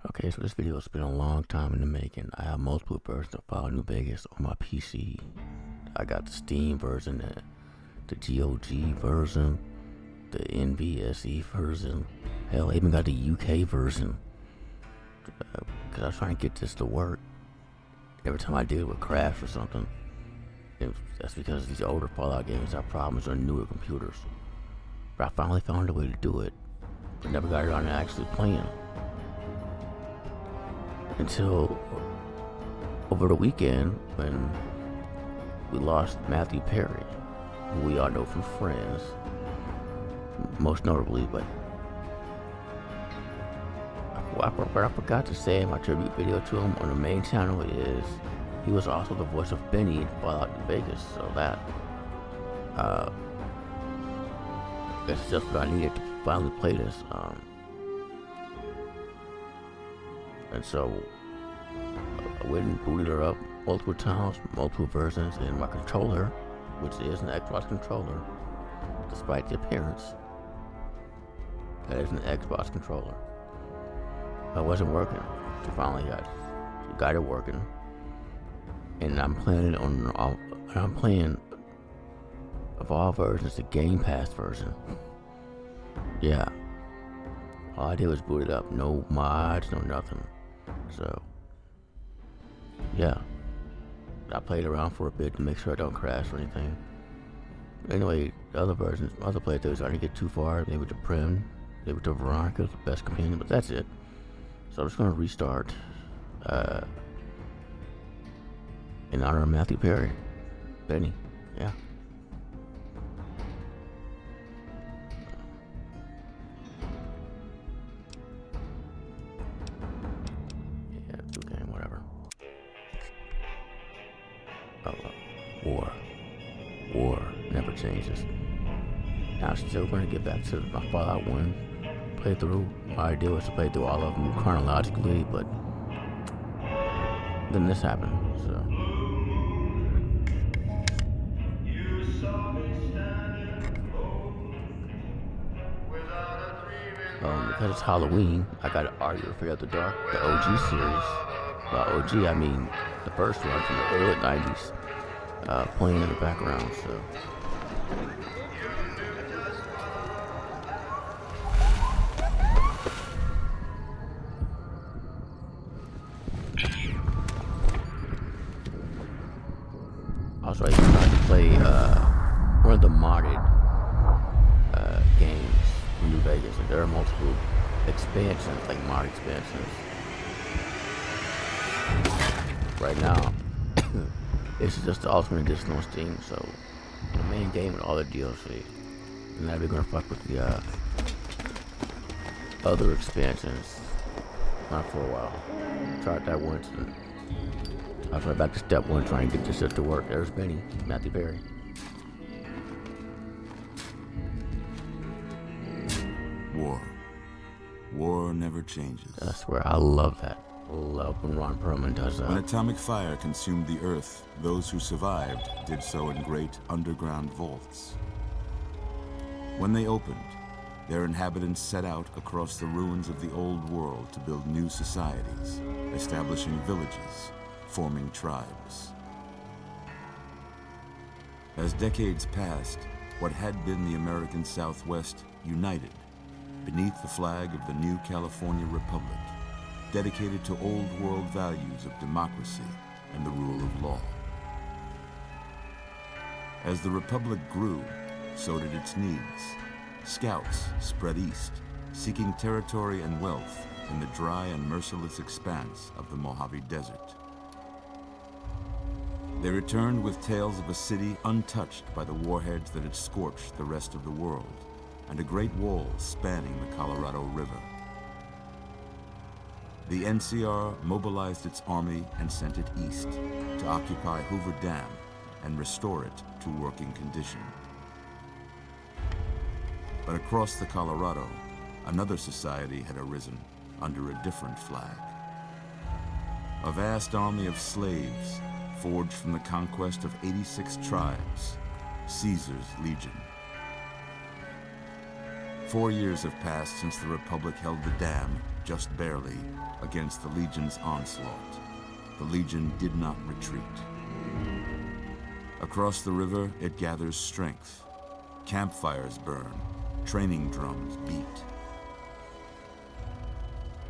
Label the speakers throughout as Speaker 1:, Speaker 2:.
Speaker 1: Okay, so this video has been a long time in the making. I have multiple versions of Fallout New Vegas on my PC. I got the Steam version, the GOG version, the NVSE version. Hell, I even got the UK version. Because I was trying to get this to work. Every time I did, it would crash or something. That's because these older Fallout games have problems on newer computers. But I finally found a way to do it, but never got around to actually playing. Until over the weekend when we lost Matthew Perry, who we all know from Friends, most notably, but what I forgot to say in my tribute video to him on the main channel is he was also the voice of Benny in Fallout New Vegas, so that that's just what I needed to finally play this. And so I went and booted her up multiple times, multiple versions, and my controller, which is an Xbox controller, despite the appearance, that is an Xbox controller. I wasn't working, so finally got it working, and I'm playing it I'm playing of all versions the Gamepass version. Yeah, all I did was boot it up, no mods, no nothing. So yeah, I played around for a bit to make sure I don't crash or anything. Anyway, the other versions, other playthroughs, I didn't get too far. Maybe to Prim, maybe to Veronica, the best companion, but that's it. So I'm just gonna restart in honor of Matthew Perry, Benny. Yeah. War never changes. Now I'm still going to get back to my Fallout 1 playthrough. My idea was to play through all of them chronologically, but then this happened, so. Because it's Halloween, I gotta argue for After Dark, the OG series. By OG, I mean the first one from the early 90s. Playing in the background, so. I was trying to play one of the modded games from New Vegas, and there are multiple expansions, like mod expansions. Right now, this is just the Ultimate Edition on Steam, so the main game with all the DLC. And now we're gonna fuck with the other expansions. Not for a while. Tried that once, and I was right back to step one trying to get this shit to work. There's Benny, Matthew Perry.
Speaker 2: War never changes.
Speaker 1: I swear, I love that. Love when Ron Perlman does that.
Speaker 2: When atomic fire consumed the earth, those who survived did so in great underground vaults. When they opened, their inhabitants set out across the ruins of the old world to build new societies, establishing villages, forming tribes. As decades passed, what had been the American Southwest united beneath the flag of the new California Republic, dedicated to old world values of democracy and the rule of law. As the Republic grew, so did its needs. Scouts spread east, seeking territory and wealth in the dry and merciless expanse of the Mojave Desert. They returned with tales of a city untouched by the warheads that had scorched the rest of the world, and a great wall spanning the Colorado River. The NCR mobilized its army and sent it east to occupy Hoover Dam and restore it to working condition. But across the Colorado, another society had arisen under a different flag. A vast army of slaves forged from the conquest of 86 tribes, Caesar's Legion. 4 years have passed since the Republic held the dam just barely, against the Legion's onslaught. The Legion did not retreat. Across the river, it gathers strength. Campfires burn, training drums beat.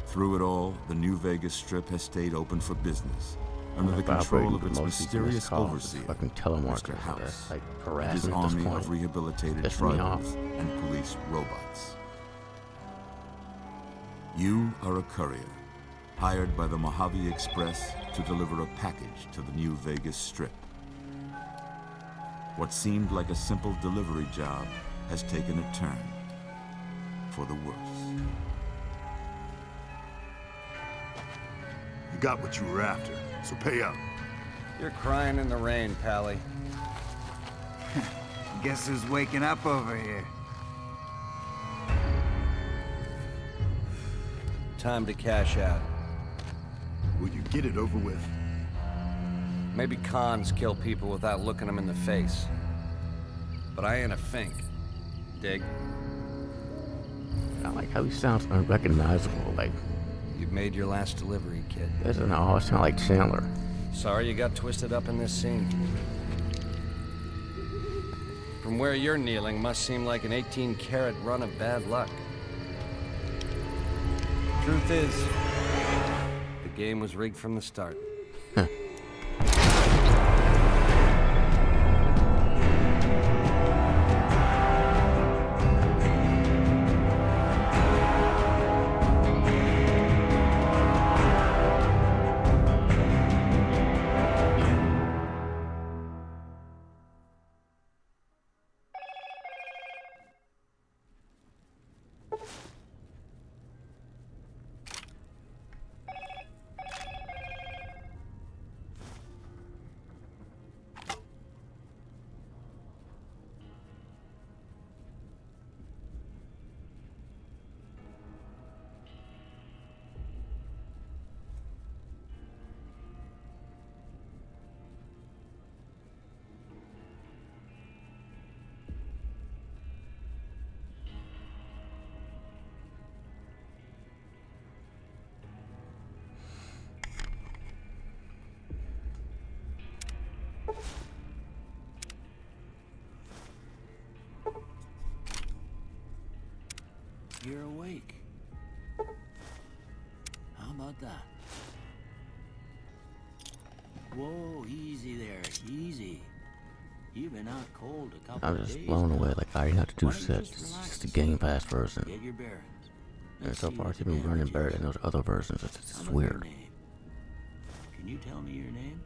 Speaker 2: Through it all, the New Vegas Strip has stayed open for business, under the control of its mysterious overseer, Mr. House, and his army of rehabilitated tribals and police robots. You are a courier, hired by the Mojave Express to deliver a package to the New Vegas Strip. What seemed like a simple delivery job has taken a turn for the worse.
Speaker 3: You got what you were after, so pay up.
Speaker 4: You're crying in the rain, Pally.
Speaker 5: Guess who's waking up over here?
Speaker 4: Time to cash out.
Speaker 3: Will you get it over with?
Speaker 4: Maybe cons kill people without looking them in the face. But I ain't a fink. Dig?
Speaker 1: I like how he sounds unrecognizable, like...
Speaker 4: You've made your last delivery, kid.
Speaker 1: Doesn't always sound like Chandler.
Speaker 4: Sorry you got twisted up in this scene. From where you're kneeling must seem like an 18-carat run of bad luck. Truth is, the game was rigged from the start.
Speaker 6: You're awake. How about that? Whoa, easy there, easy. You've been out cold a couple
Speaker 1: I'm
Speaker 6: of days.
Speaker 1: just blown away, like I didn't have to do
Speaker 6: Why don't you
Speaker 1: sets.
Speaker 6: just
Speaker 1: It's
Speaker 6: relax
Speaker 1: just the
Speaker 6: a
Speaker 1: Game
Speaker 6: second?
Speaker 1: Pass version.
Speaker 6: Get your bearings.
Speaker 1: And
Speaker 6: Let's
Speaker 1: so
Speaker 6: see
Speaker 1: far
Speaker 6: what
Speaker 1: it's
Speaker 6: the
Speaker 1: even running
Speaker 6: damage
Speaker 1: better
Speaker 6: is.
Speaker 1: than those other versions. It's
Speaker 6: How about your
Speaker 1: weird.
Speaker 6: name? Can you tell me your name?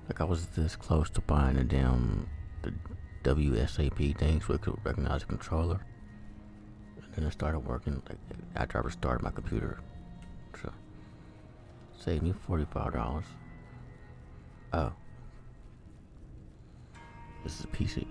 Speaker 1: Like I was this close to buying the WSAP thing so it could recognize the controller. And then it started working like after I restarted my computer. So saved me $45. Oh. This is a PC.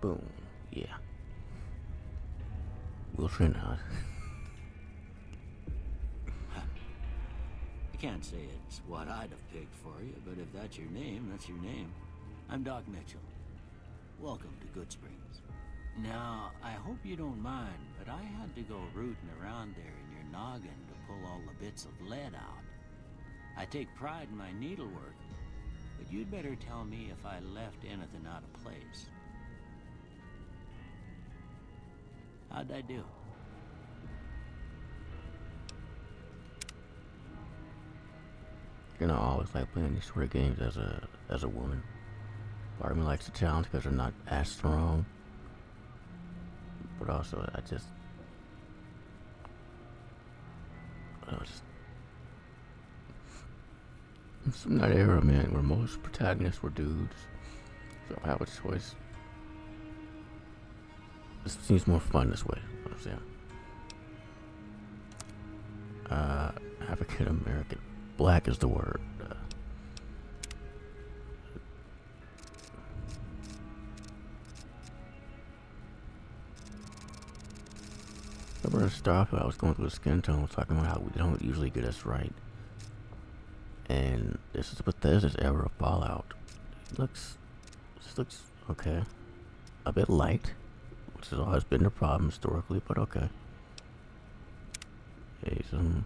Speaker 1: Boom. Yeah. We'll train out.
Speaker 6: I can't say it's what I'd have picked for you, but if that's your name, that's your name. I'm Doc Mitchell. Welcome to Good Springs. Now, I hope you don't mind, but I had to go rooting around there in your noggin to pull all the bits of lead out. I take pride in my needlework, but you'd better tell me if I left anything out of place. How'd I do?
Speaker 1: You know, I always like playing these sort of games as a woman. Part of me likes the challenge because they're not as strong, but also I just it's from that era, man, where most protagonists were dudes. So if I have a choice, this seems more fun this way. You know what I'm saying? African American, black is the word. Remember the stuff I was going through the skin tone, talking about how we don't usually get us right. And this is Bethesda's era of Fallout. This looks okay. A bit light, which has always been the problem historically, but okay. Hey, some.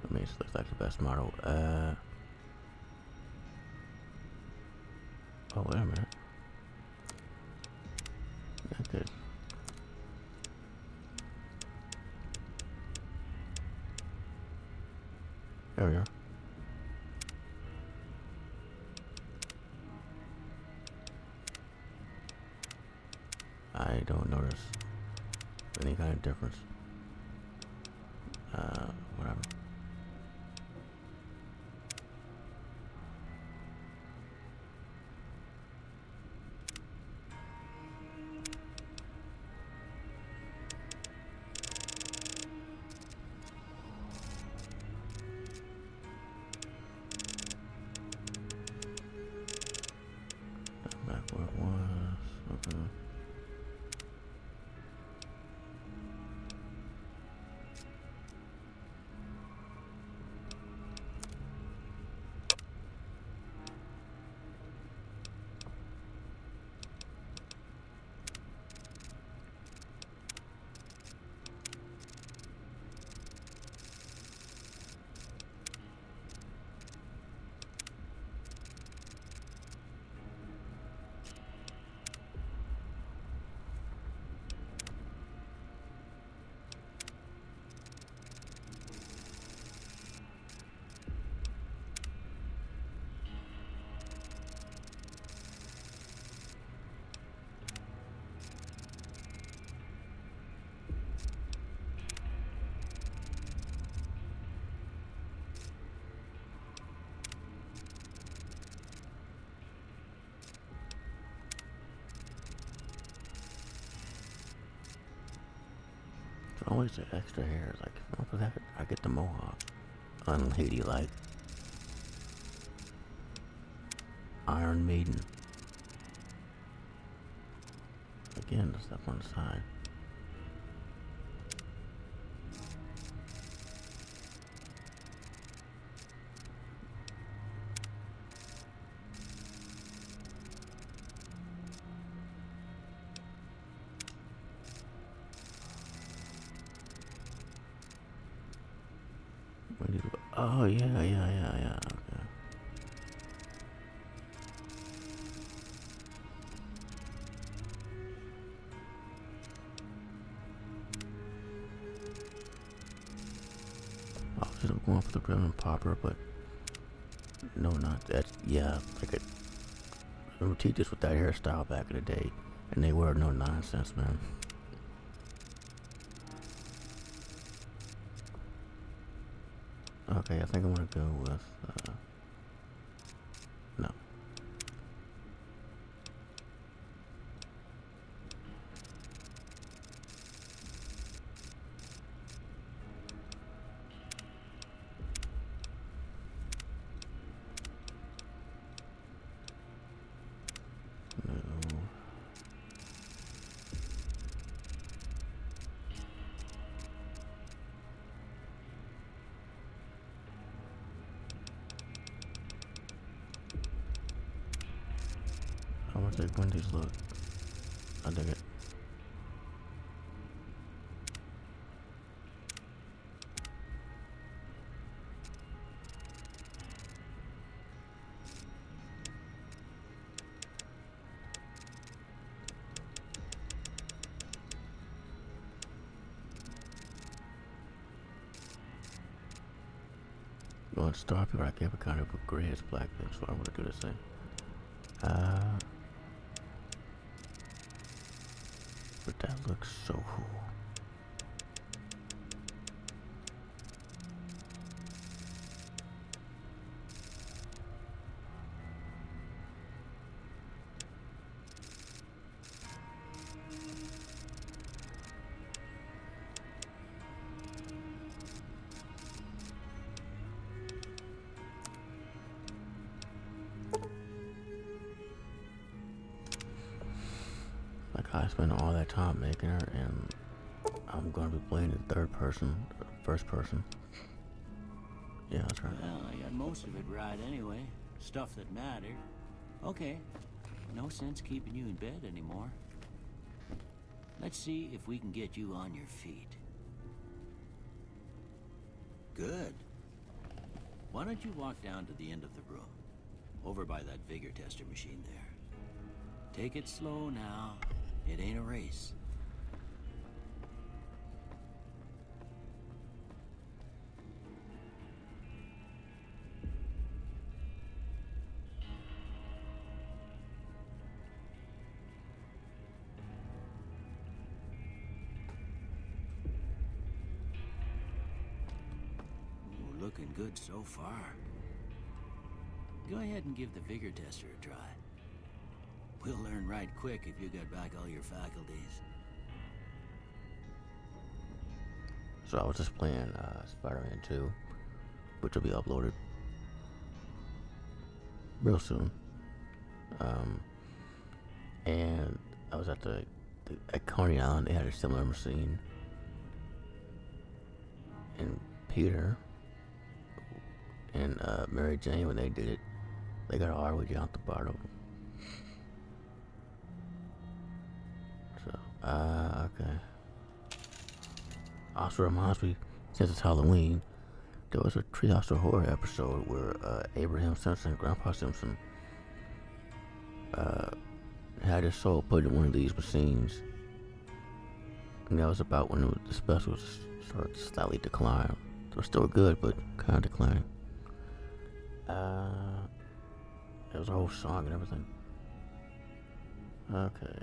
Speaker 1: I mean, this looks like the best model. Oh, wait a minute. Okay. There we are. I don't notice any kind of difference. Whatever. Back where it was. Okay. Always the extra hair. Like, for that, I get the mohawk. Unladylike. Iron Maiden. Again, the stuff on the side. Oh, yeah. Okay. I was going for the grim and popper, but no, not that. Yeah, like it. There were teachers with that hairstyle back in the day, and they were no nonsense, man. Okay, I think I'm gonna go with, no. No. like when these look. I dig it. Going to start people, I gave a kind of a gray as black thing, so I want to do the same. But that looks so cool. Like I spent all that time making her, and I'm gonna be playing the first person. Yeah, that's right.
Speaker 6: Well, I got most of it right anyway. Stuff that mattered. Okay. No sense keeping you in bed anymore. Let's see if we can get you on your feet. Good. Why don't you walk down to the end of the room? Over by that vigor tester machine there. Take it slow now. It ain't a race. Ooh, looking good so far. Go ahead and give the vigor tester a try. We'll learn right quick if you get back all your faculties.
Speaker 1: So I was just playing Spider-Man 2, which will be uploaded real soon. And I was at at Coney Island. They had a similar machine, and Peter and Mary Jane, when they did it, they got all the way down at the bottom. So, okay. Also reminds me, since it's Halloween, there was a Treehouse of Horror episode where Abraham Simpson, Grandpa Simpson, had his soul put in one of these machines. And that was about when the specials started to slightly decline. They were still good, but kind of declining. There was a whole song and everything. Okay,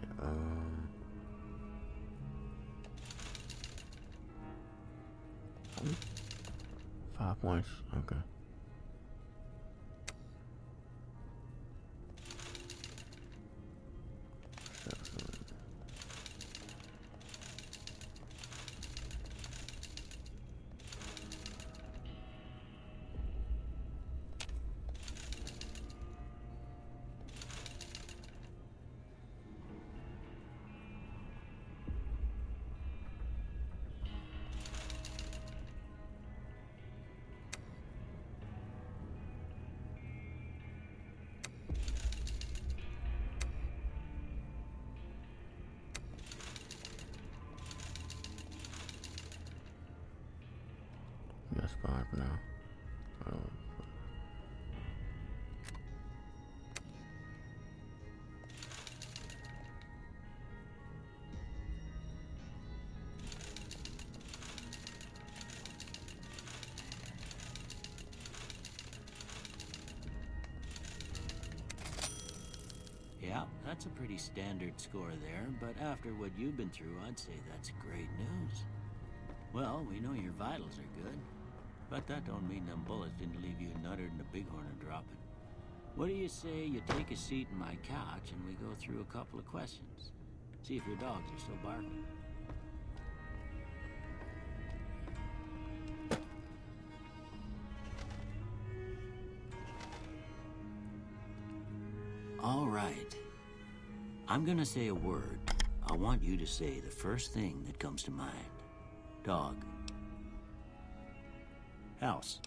Speaker 1: 5 points, okay. That's fine for now.
Speaker 6: Yeah, that's a pretty standard score there, but after what you've been through, I'd say that's great news. Well, we know your vitals are good, but that don't mean them bullets didn't leave you nuttered and a bighorn dropping. What do you say you take a seat in my couch and we go through a couple of questions? See if your dogs are still barking. All right. I'm gonna say a word. I want you to say the first thing that comes to mind. Dog. House.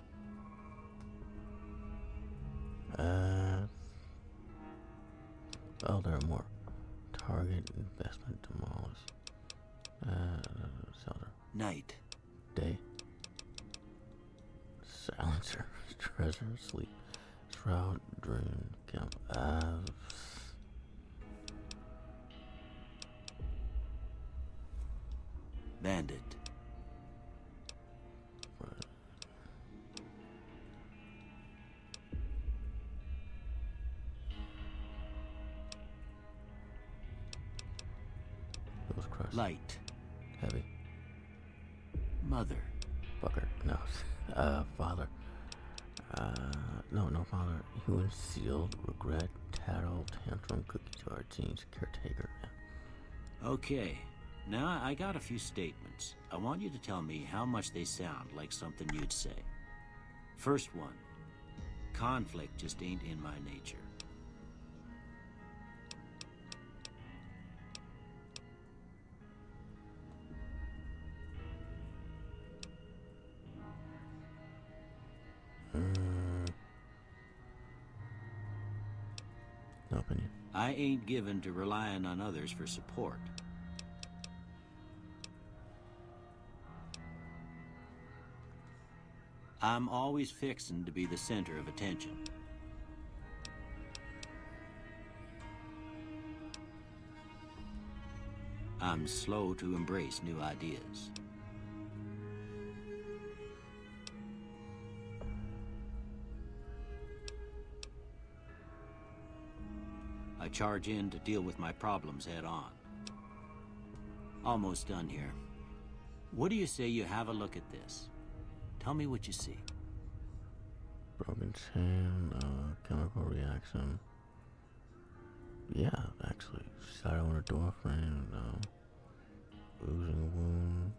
Speaker 1: Oh, there are more. Target, investment, demolish. Shelter.
Speaker 6: Night.
Speaker 1: Day. Silencer. Treasure. Sleep. Shroud. Dream. Camp.
Speaker 6: Bandit.
Speaker 1: Those crust.
Speaker 6: Light.
Speaker 1: Heavy.
Speaker 6: Mother.
Speaker 1: Fucker. No. Father. No father. Human sealed. Regret. Tattle. Tantrum. Cookie jar. Teens. Caretaker.
Speaker 6: Okay. Now I got a few statements. I want you to tell me how much they sound like something you'd say. First one. Conflict just ain't in my nature.
Speaker 1: No opinion.
Speaker 6: I ain't given to relying on others for support. I'm always fixin' to be the center of attention. I'm slow to embrace new ideas. I charge in to deal with my problems head on. Almost done here. What do you say you have a look at this? Tell me what you see.
Speaker 1: Broken chain, chemical reaction. Yeah, actually. Shadow on a door frame, oozing wound.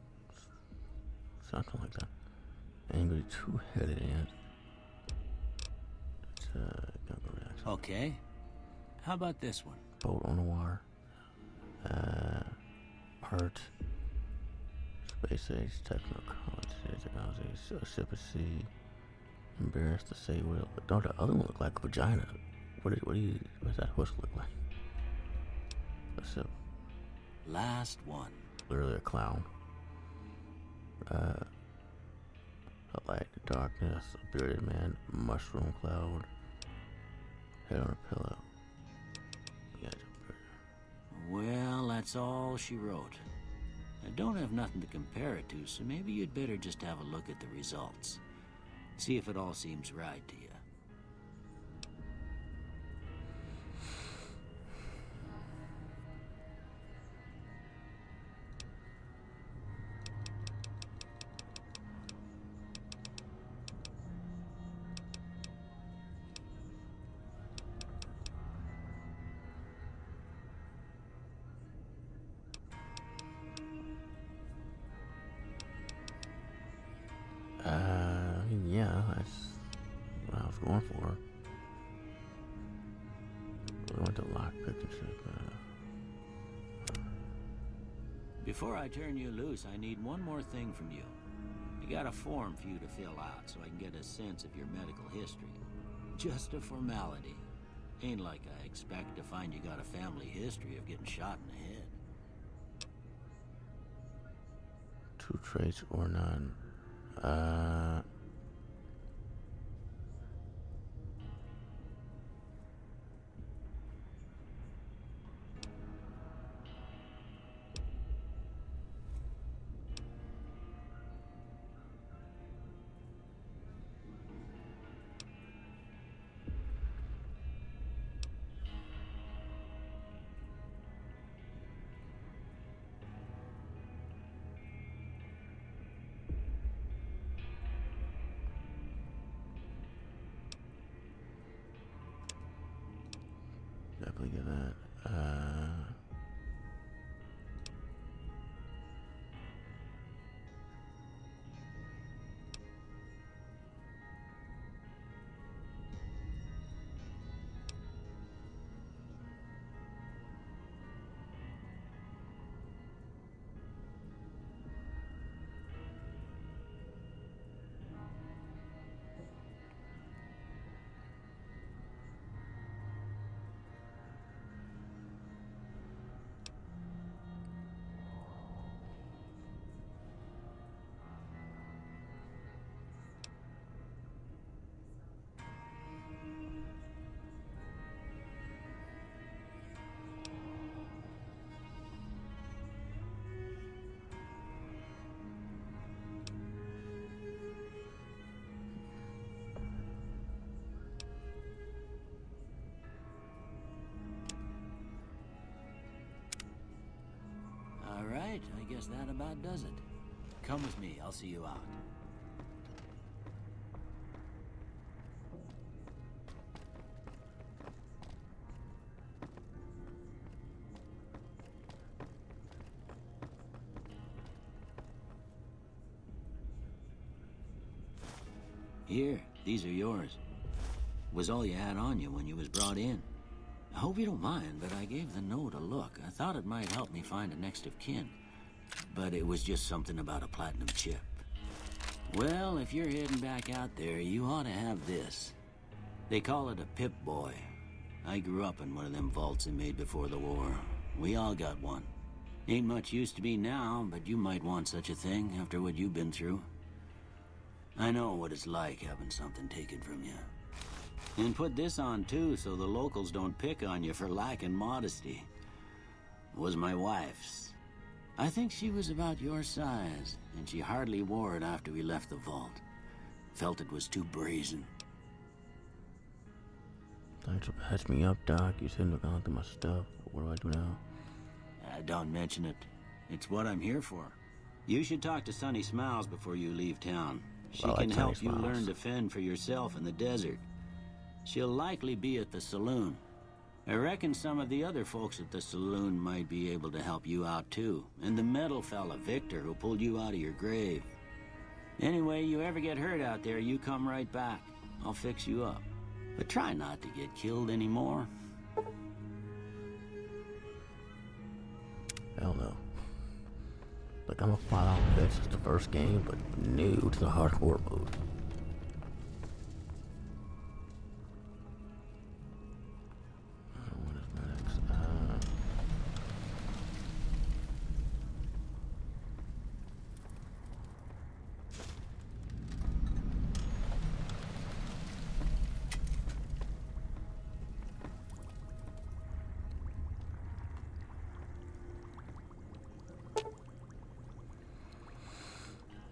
Speaker 1: Something like that. Angry two-headed ant. It's a chemical reaction.
Speaker 6: Okay. How about this one?
Speaker 1: Boat on the water. Art. Space age, technology, technology, ship at sea. Embarrassed to say what. Don't the other one look like a vagina? What's that horse look like? A ship.
Speaker 6: Last one.
Speaker 1: Literally a clown. A light, darkness, a bearded man, mushroom cloud, head on a pillow. Yeah,
Speaker 6: Well, that's all she wrote. I don't have nothing to compare it to, so maybe you'd better just have a look at the results. See if it all seems right to you.
Speaker 1: Yeah, that's what I was going for. We went to lockpick and shit.
Speaker 6: Before I turn you loose, I need one more thing from you. I got a form for you to fill out so I can get a sense of your medical history. Just a formality. Ain't like I expect to find you got a family history of getting shot in the head.
Speaker 1: 2 traits or none. Definitely get that.
Speaker 6: right, I guess that about does it. Come with me, I'll see you out. Here, these are yours. Was all you had on you when you was brought in. I hope you don't mind, but I gave the note a look. I thought it might help me find a next of kin. But it was just something about a platinum chip. Well, if you're heading back out there, you ought to have this. They call it a Pip-Boy. I grew up in one of them vaults they made before the war. We all got one. Ain't much use to me now, but you might want such a thing after what you've been through. I know what it's like having something taken from you. And put this on too, so the locals don't pick on you for lacking modesty. It was my wife's. I think she was about your size, and she hardly wore it after we left the vault. Felt it was too brazen.
Speaker 1: Thanks for patching me up, Doc. You said I've gone through my stuff. What do I do now?
Speaker 6: Don't mention it. It's what I'm here for. You should talk to Sunny Smiles before you leave town. She
Speaker 1: I like
Speaker 6: can
Speaker 1: Sunny
Speaker 6: help you
Speaker 1: Smiles.
Speaker 6: learn to fend for yourself in the desert. She'll likely be at the saloon. I reckon some of the other folks at the saloon might be able to help you out too. And the metal fella, Victor, who pulled you out of your grave. Anyway, you ever get hurt out there, you come right back. I'll fix you up. But try not to get killed anymore.
Speaker 1: Hell no. Like, I'm a Fallout vet since the first game, but new to the hardcore mode. What is medics?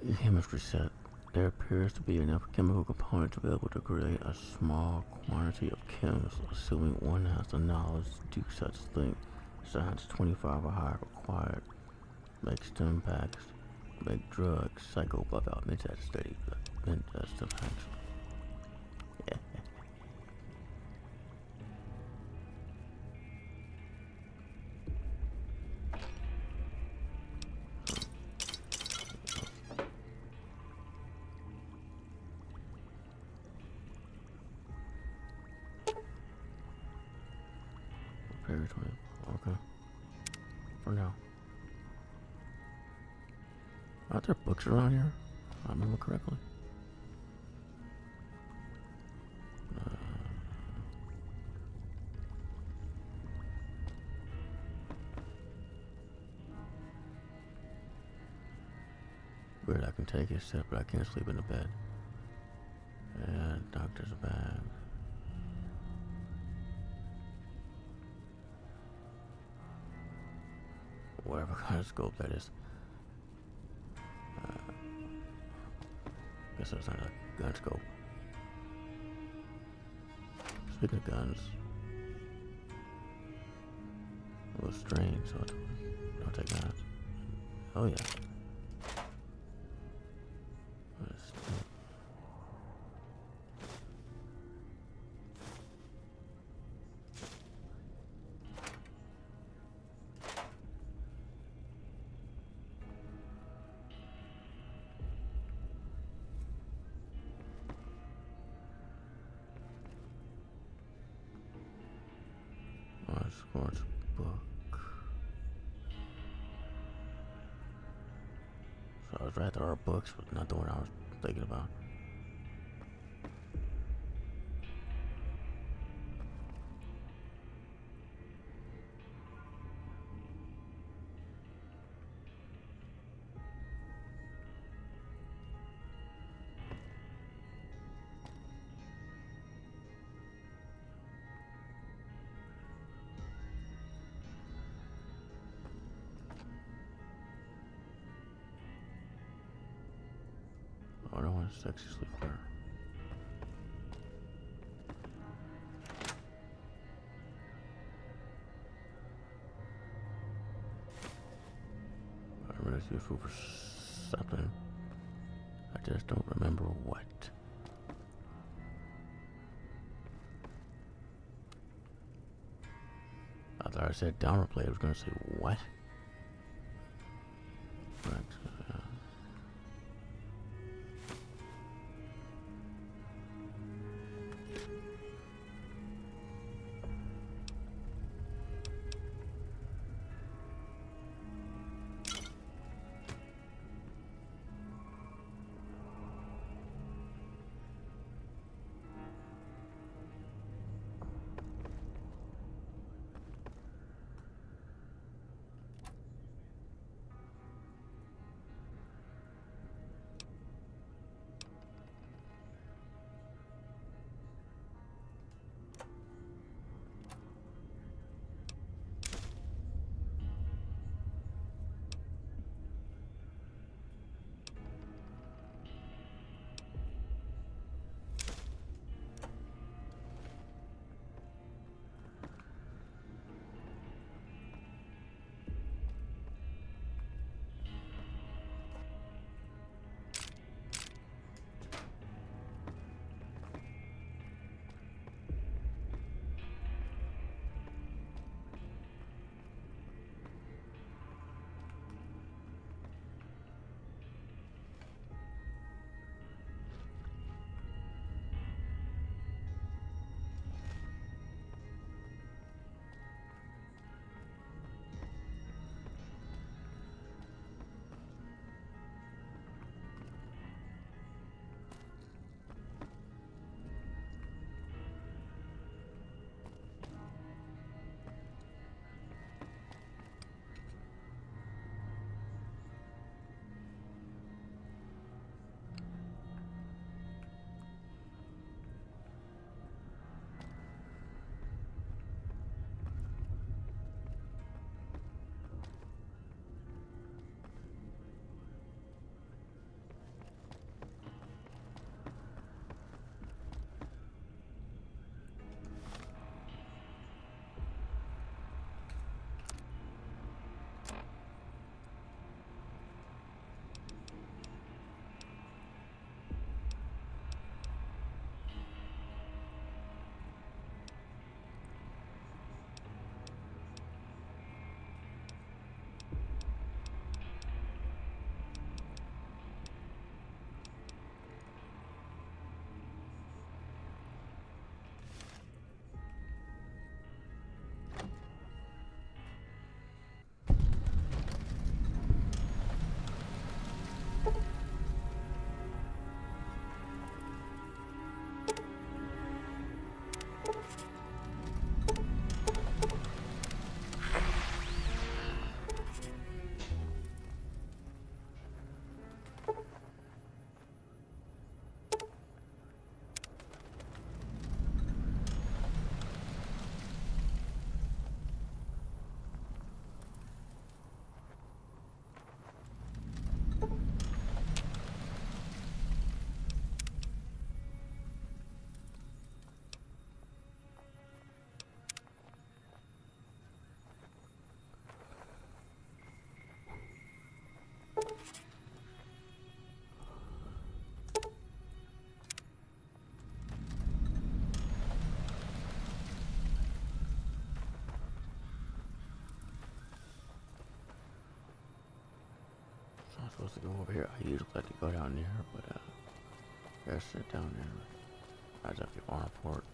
Speaker 1: The chemistry set. There appears to be enough chemical components available to create a small quantity of chems, assuming one has the knowledge to do such thing. Science 25 or higher required. Make stem packs. Make drugs. Psycho buff out. Mid-test study. Mid-test stem packs. Yeah. Repair 20. Okay. For now. Aren't there books around here? If I remember correctly. Weird, I can take a step, but I can't sleep in the bed. And doctor's bag. Whatever kind of scope that is. Guess that's not a gun scope. Speaking of guns, a little strange, so I'll take that. Oh yeah. What is that? Sports book. So I was right, there are books, but not the one I was thinking about. I don't want a sexy sleeper. through for something. I just don't remember what. I thought I said downward play. I was going to say what? But, I'm supposed to go over here. I usually like to go down there, but gotta sit down there. As at the arm port.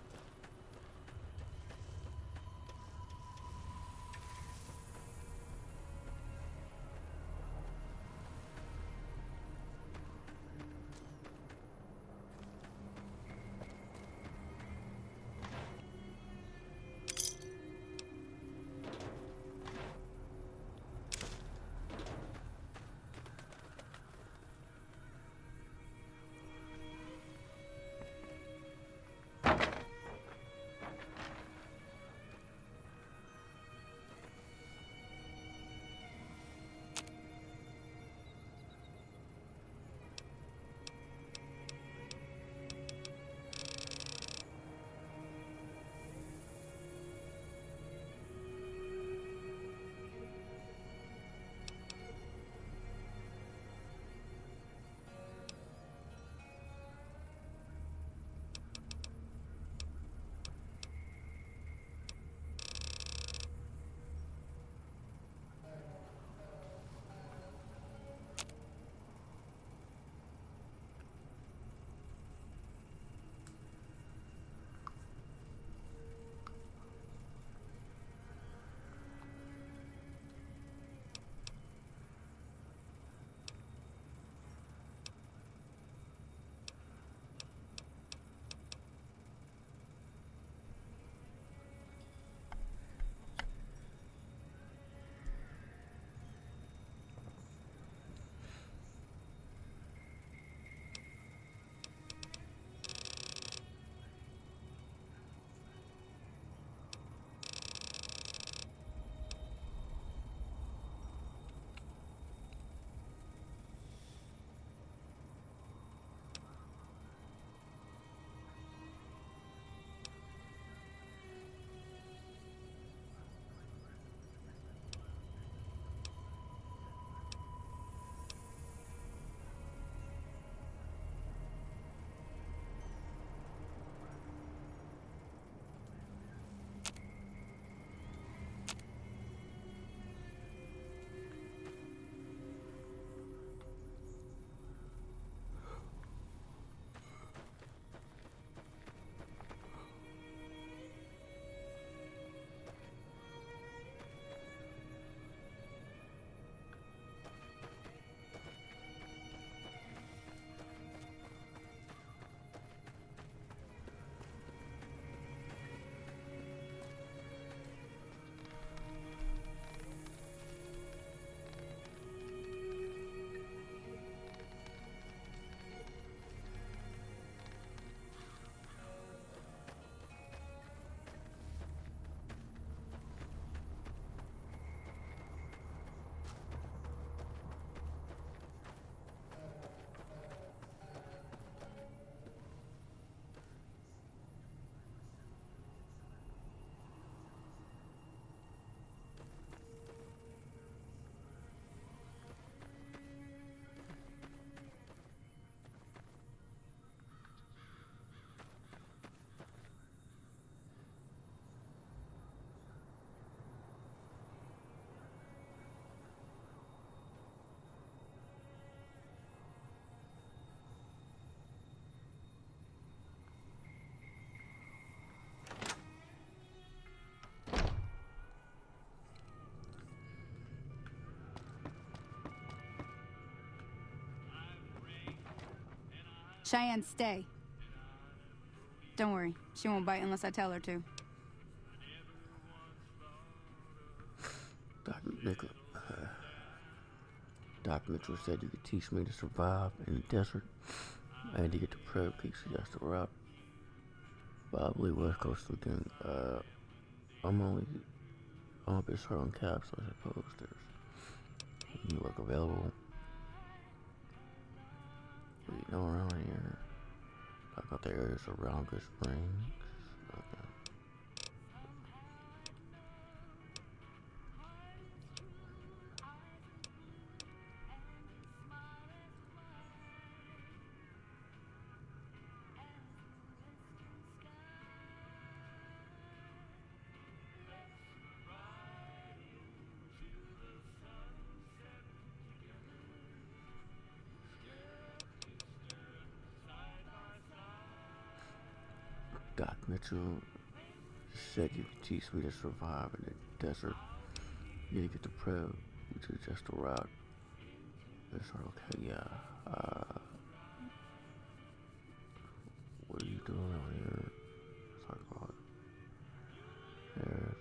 Speaker 7: Cheyenne, stay. Don't worry, she won't bite unless I tell her to.
Speaker 1: Dr. Mitchell said you could teach me to survive in the desert. I had to get to Prairie Peak, so that's the route. Probably West Coast weekend. I'm a bit short on caps, so I suppose there's new work available. What do you know around here? I got the areas around Good Springs. Okay. Doc Mitchell said you could teach me to survive in the desert. You need to get to Prairie, which is just a route. That's okay, yeah. What are you doing out here? Let's talk about it. There's...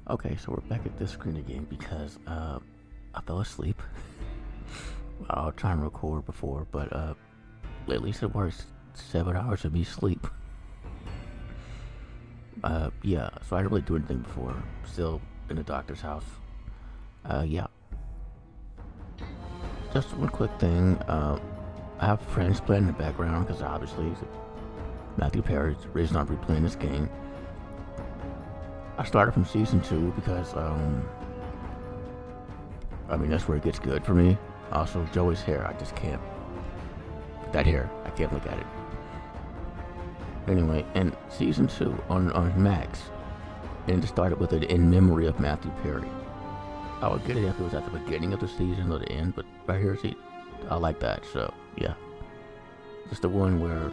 Speaker 1: Okay, so we're back at this screen again because I fell asleep. I'll try and record before, but lately it works 7 hours of me sleep. Yeah, so I didn't really do anything before. Still in the doctor's house. Yeah. Just one quick thing. I have friends playing in the background because obviously Matthew Perry's the reason I'm replaying this game. I started from season 2 because, I mean, that's where it gets good for me. Also, Joey's hair, I just can't. That hair, I can't look at it. Anyway, and season 2 on Max, and it started with it in memory of Matthew Perry. I would get it if it was at the beginning of the season or the end, but right here, see, I like that, so, yeah. It's the one where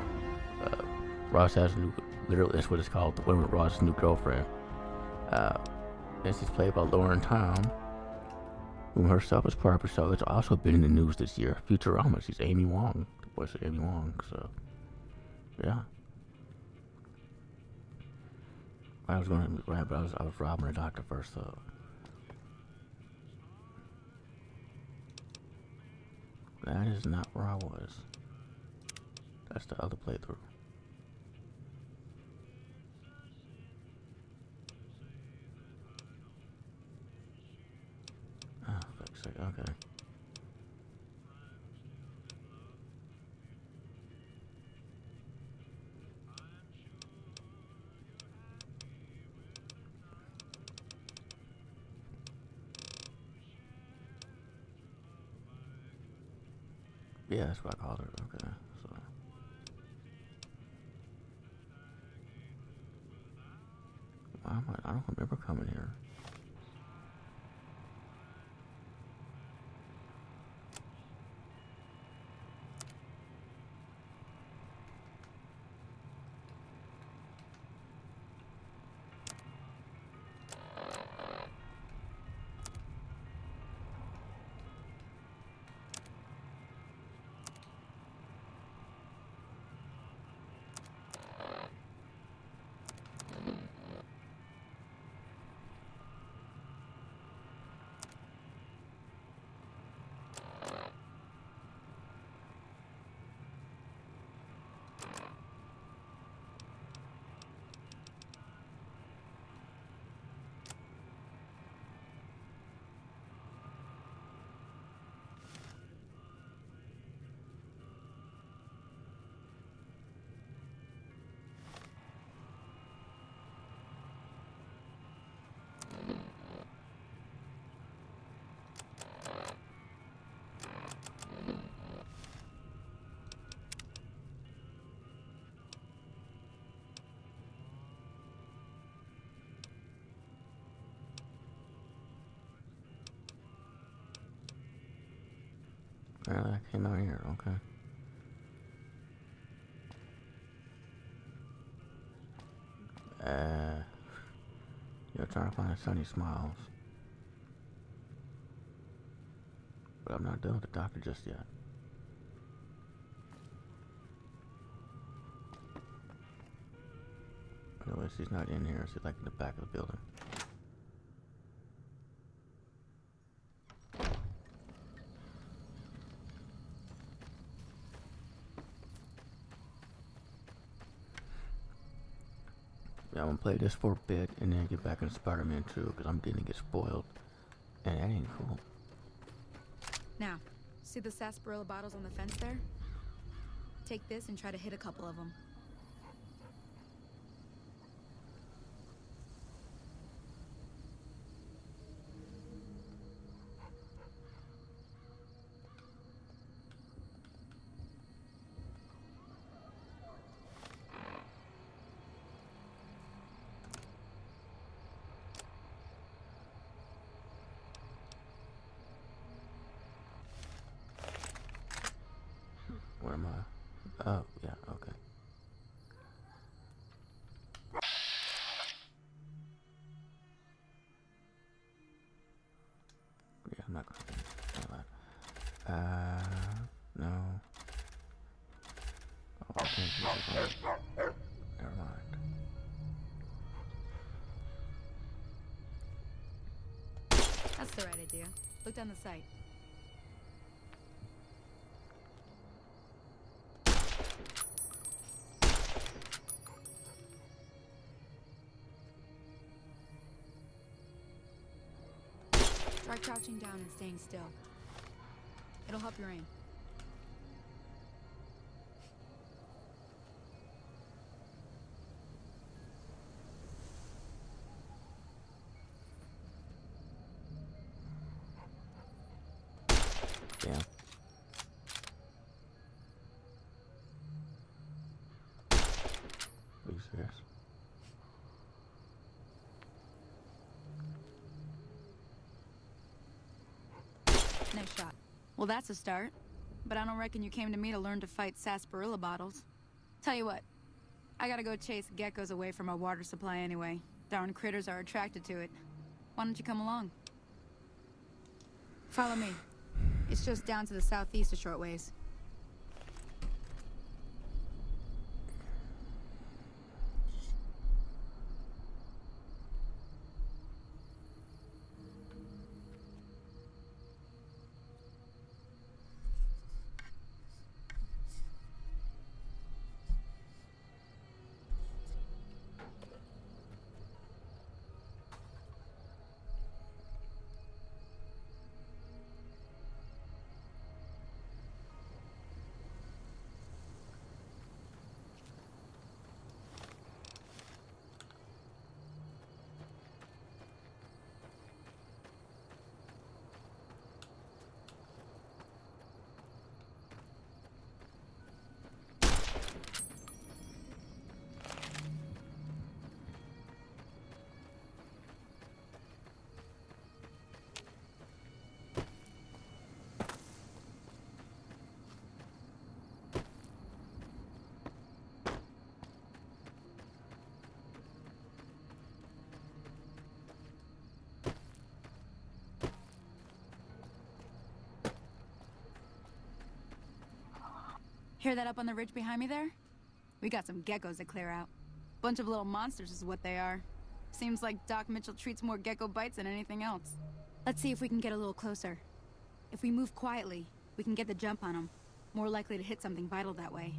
Speaker 1: Ross has a new, literally, that's what it's called, the one with Ross's new girlfriend. This is played by Lauren Tom, who herself is part of the show. It's also been in the news this year. Futurama, she's Amy Wong, the voice of Amy Wong, so, yeah. I was going to grab, but I was robbing the doctor first, so. That is not where I was. That's the other playthrough. Oh, fuck's sake, okay. Yeah, that's what I called her. Okay, so. I don't remember coming here. Apparently I came out here, okay. You're trying to find sunny smiles. But I'm not done with the doctor just yet. Anyways, he's not in here, so he's like in the back of the building. Yeah, I'm gonna play this for a bit and then get back into Spider-Man 2 because I'm getting to get spoiled. And that ain't cool.
Speaker 7: Now, see the sarsaparilla bottles on the fence there? Take this and try to hit a couple of them.
Speaker 1: Where am I? Oh, yeah, okay. Yeah, I'm not gonna do that. No. Oh, I can't use it. Never mind.
Speaker 7: That's the right idea. Look down the sight. Try crouching down and staying still. It'll help your aim.
Speaker 1: Damn. Are you serious?
Speaker 7: Nice shot. Well, that's a start. But I don't reckon you came to me to learn to fight sarsaparilla bottles. Tell you what, I gotta go chase geckos away from our water supply anyway. Darn critters are attracted to it. Why don't you come along? Follow me. It's just down to the southeast a short ways. Hear that up on the ridge behind me there? We got some geckos to clear out. Bunch of little monsters is what they are. Seems like Doc Mitchell treats more gecko bites than anything else. Let's see if we can get a little closer. If we move quietly, we can get the jump on them. More likely to hit something vital that way.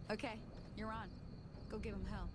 Speaker 7: Okay, you're on. Go give him hell.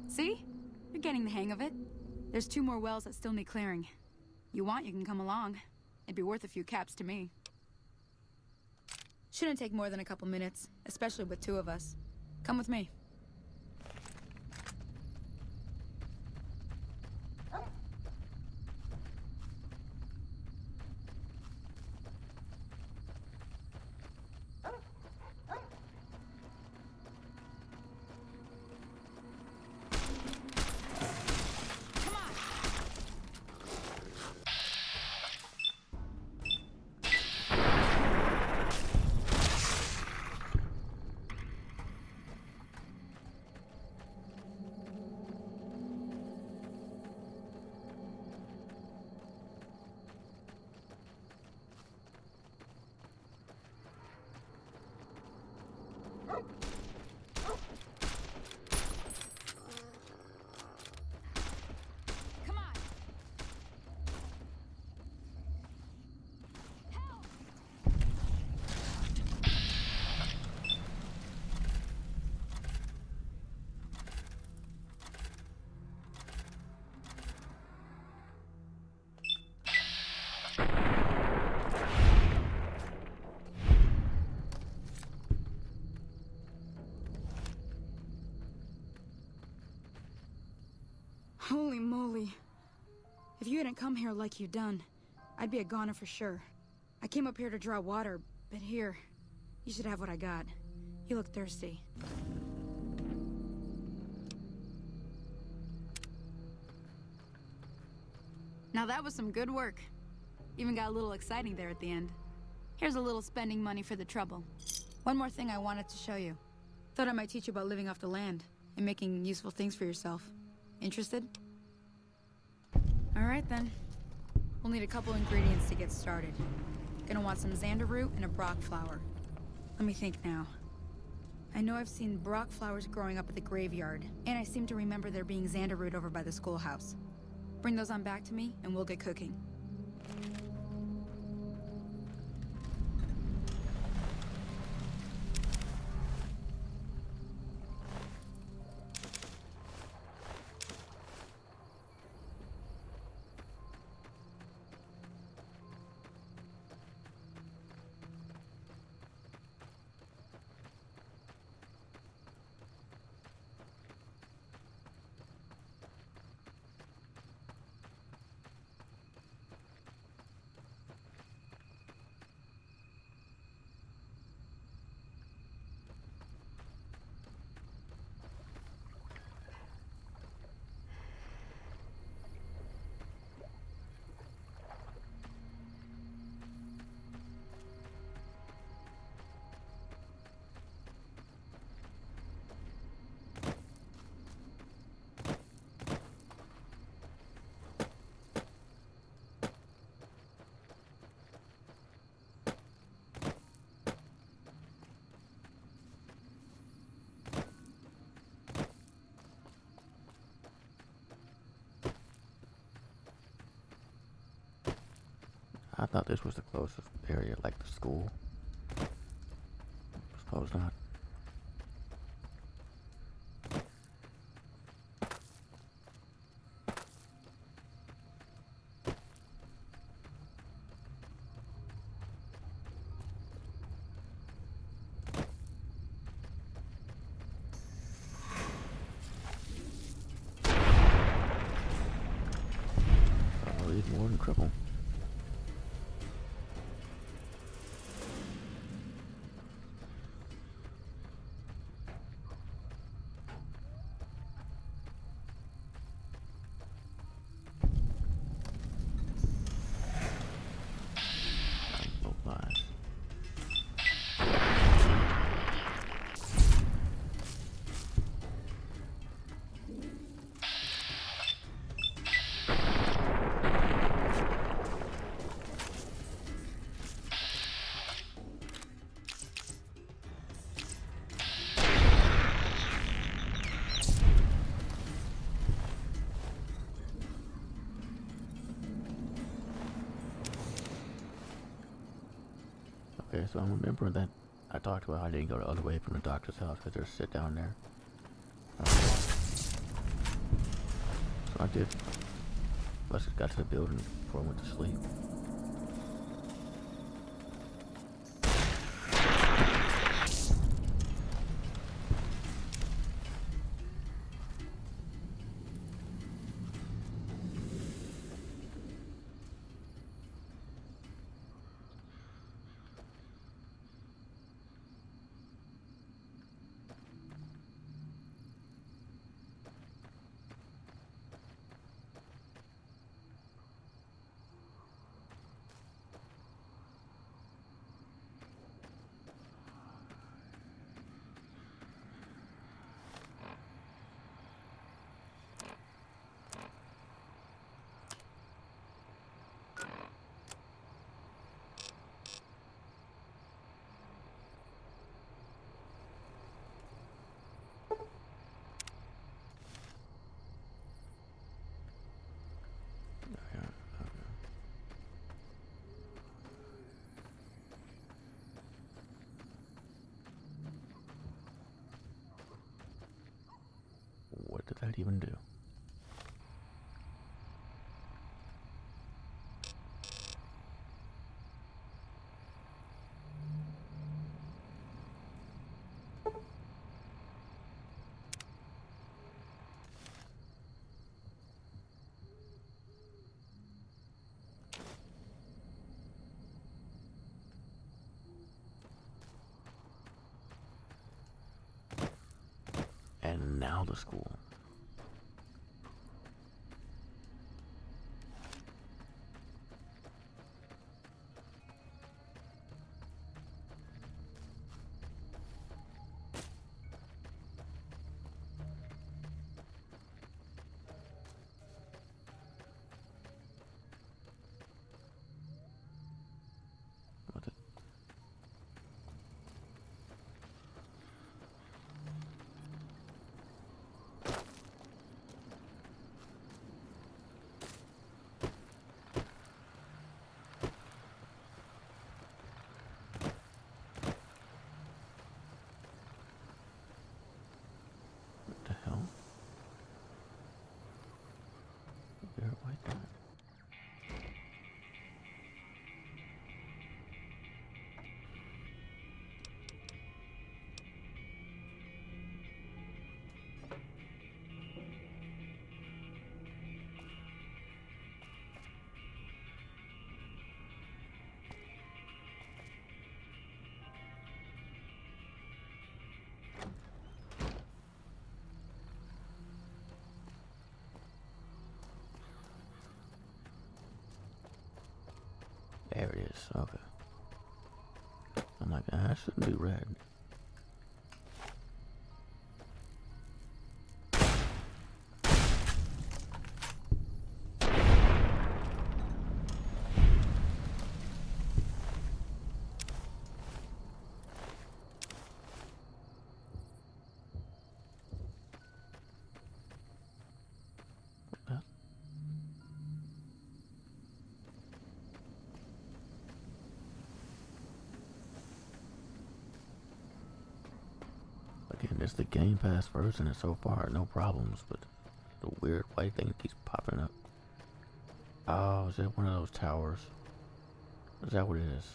Speaker 7: See? You're getting the hang of it. There's 2 more wells that still need clearing. You want, you can come along. It'd be worth a few caps to me. Shouldn't take more than a couple minutes, especially with 2 of us. Come with me. Holy moly. If you hadn't come here like you done, I'd be a goner for sure. I came up here to draw water, but here, you should have what I got. You look thirsty. Now that was some good work. Even got a little exciting there at the end. Here's a little spending money for the trouble. One more thing I wanted to show you. Thought I might teach you about living off the land and making useful things for yourself. Interested? All right then. We'll need a couple ingredients to get started. Gonna want some xander root and a brock flower. Let me think now. I know I've seen brock flowers growing up at the graveyard, and I seem to remember there being xander root over by the schoolhouse. Bring those on back to me, and we'll get cooking.
Speaker 1: I thought this was the closest area, like the school. Suppose not. I'll eat more than triple. Okay, so I'm remembering that I talked about how I didn't go the other way from the doctor's house because there's shit down there. So I did. I just got to the building before I went to sleep. What did that even do? And now the school. What the? What the hell? There, why not? There it is. Okay. I'm like, that shouldn't be red. Again, it's the Gamepass version, and so far no problems, but the weird white thing keeps popping up. Oh, is it one of those towers? Is that what it is?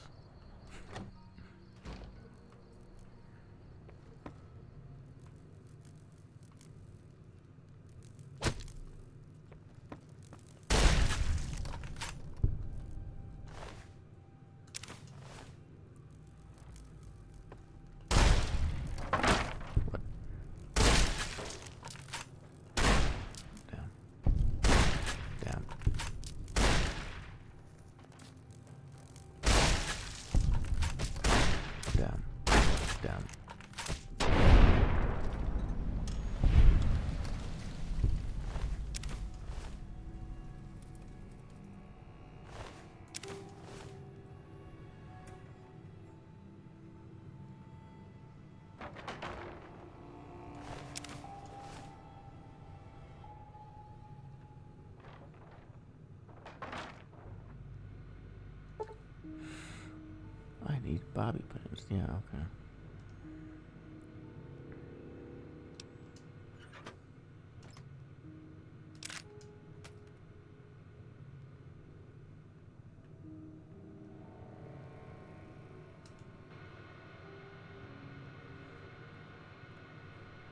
Speaker 1: Need bobby pins. Yeah, okay.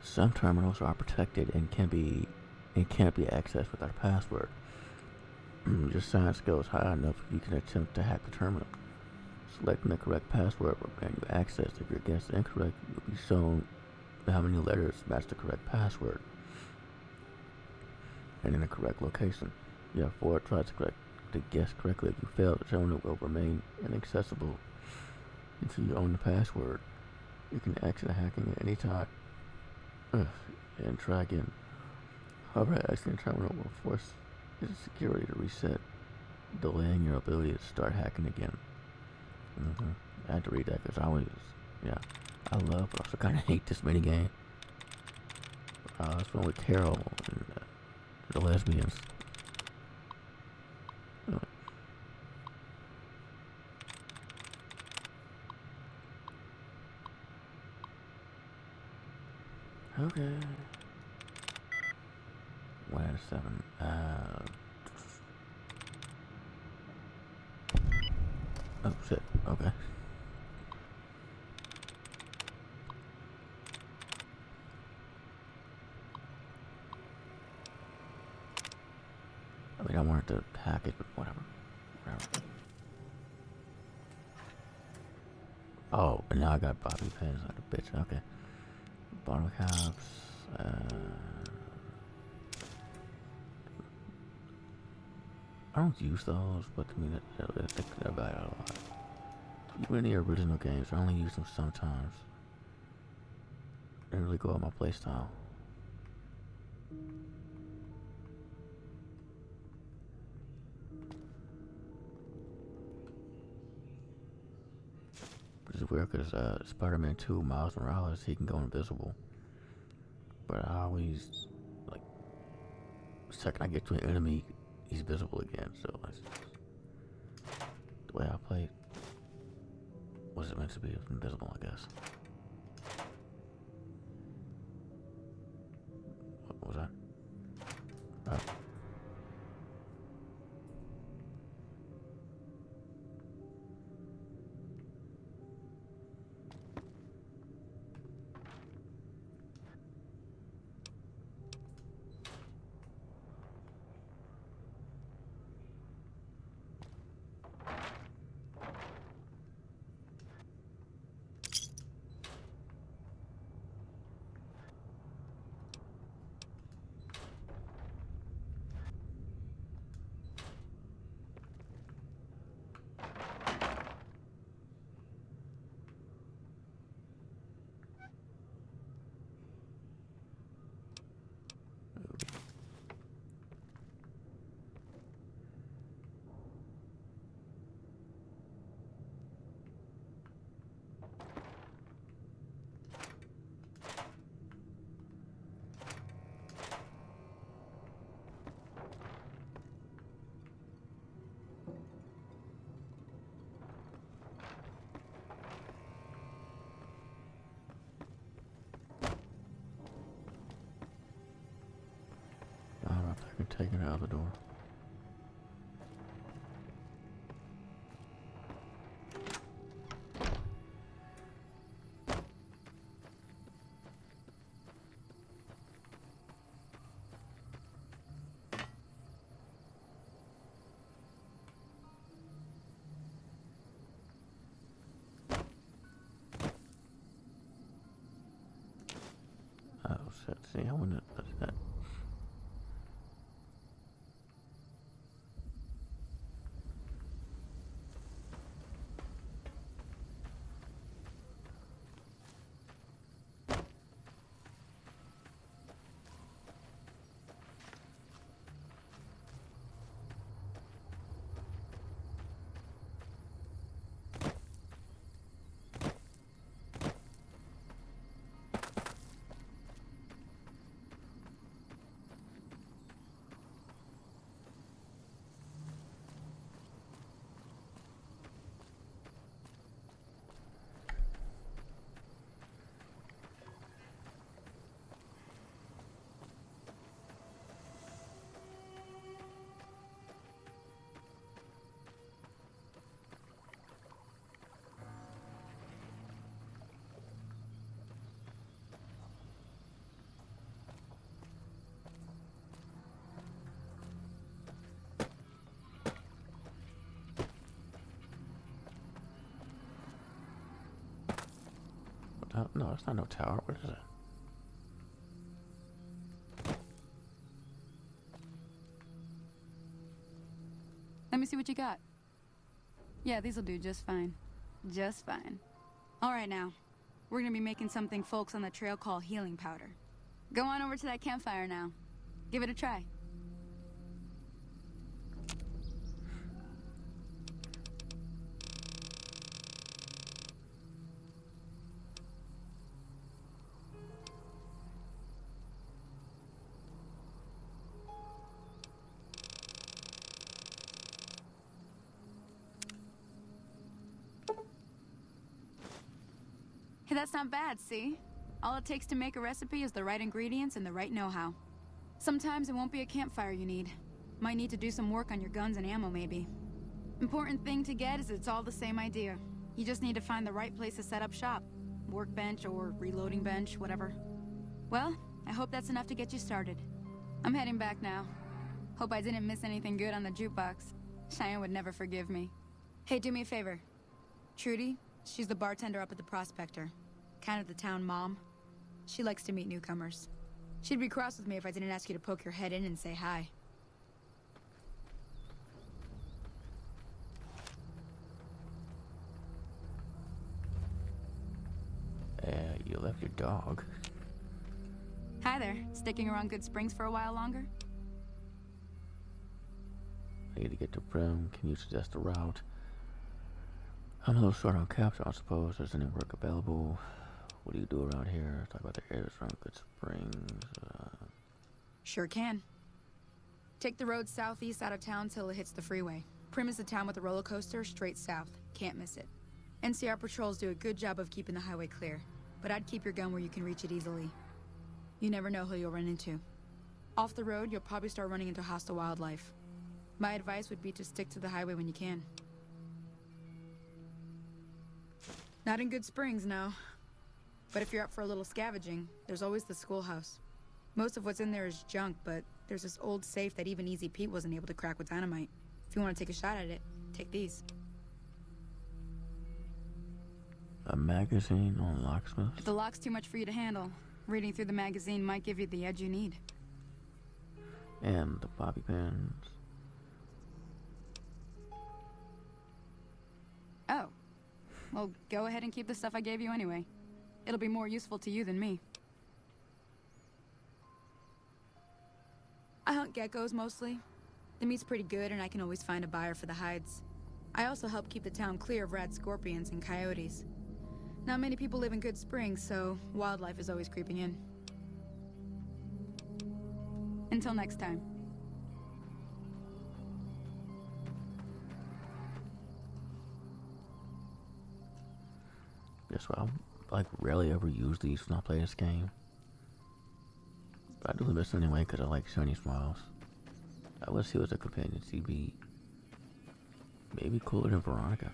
Speaker 1: Some terminals are protected and can't be accessed without a password. Your science goes high enough, you can attempt to hack the terminal. Selecting the correct password will grant you access. If your guess is incorrect, you'll be shown how many letters match the correct password and in the correct location. You have 4 tries to guess correctly. If you fail, the terminal will remain inaccessible until you own the password. You can exit hacking at any time and try again. However, exiting the terminal will force its security to reset, delaying your ability to start hacking again. I had to read that because I love but also kind of hate this minigame. It's one with Carol and the lesbians. Okay. 1 out of 7. Oh shit. Okay. I mean, I wanted to hack it, but whatever. Oh, and now I got bobby pins like a bitch. Okay. Bottle caps. I don't use those, but I mean, they're valuable a lot. Even in the original games, I only use them sometimes. They really go with my playstyle. Which is weird because Spider-Man 2, Miles Morales, he can go invisible. But I always, like, the second I get to an enemy, he's visible again. So that's the way I played. Was it meant to be invisible, I guess? What was that? Oh. Alright, I can take it out of the door. Oh shit, see, I wouldn't have touched that. Oh, no, it's not no tower. What is it?
Speaker 7: Let me see what you got. Yeah, these'll do just fine. Just fine. All right, now. We're gonna be making something folks on the trail call healing powder. Go on over to that campfire now. Give it a try. Hey, that's not bad, see? All it takes to make a recipe is the right ingredients and the right know-how. Sometimes it won't be a campfire you need. Might need to do some work on your guns and ammo, maybe. Important thing to get is it's all the same idea. You just need to find the right place to set up shop. Workbench or reloading bench, whatever. Well, I hope that's enough to get you started. I'm heading back now. Hope I didn't miss anything good on the jukebox. Cheyenne would never forgive me. Hey, do me a favor. Trudy, she's the bartender up at the Prospector. Kind of the town mom. She likes to meet newcomers. She'd be cross with me if I didn't ask you to poke your head in and say hi.
Speaker 1: You left your dog.
Speaker 7: Hi there. Sticking around Good Springs for a while longer?
Speaker 1: I need to get to Brim. Can you suggest a route? I'm a little short on caps. I don't suppose there's any work available. What do you do around here? Talk about the areas around Good Springs.
Speaker 7: Sure can. Take the road southeast out of town till it hits the freeway. Prim is the town with the roller coaster straight south. Can't miss it. NCR patrols do a good job of keeping the highway clear, but I'd keep your gun where you can reach it easily. You never know who you'll run into. Off the road, you'll probably start running into hostile wildlife. My advice would be to stick to the highway when you can. Not in Good Springs, no. But if you're up for a little scavenging, there's always the schoolhouse. Most of what's in there is junk, but there's this old safe that even Easy Pete wasn't able to crack with dynamite. If you want to take a shot at it, take these.
Speaker 1: A magazine on locksmith?
Speaker 7: If the lock's too much for you to handle, reading through the magazine might give you the edge you need.
Speaker 1: And the bobby pins.
Speaker 7: Oh. Well, go ahead and keep the stuff I gave you anyway. It'll be more useful to you than me. I hunt geckos mostly. The meat's pretty good and I can always find a buyer for the hides. I also help keep the town clear of rad scorpions and coyotes. Not many people live in Good Springs, so wildlife is always creeping in. Until next time.
Speaker 1: Guess what? I rarely ever use these when I play this game. But I do this anyway because I like shiny smiles. I would see what the companion CB. Maybe cooler than Veronica.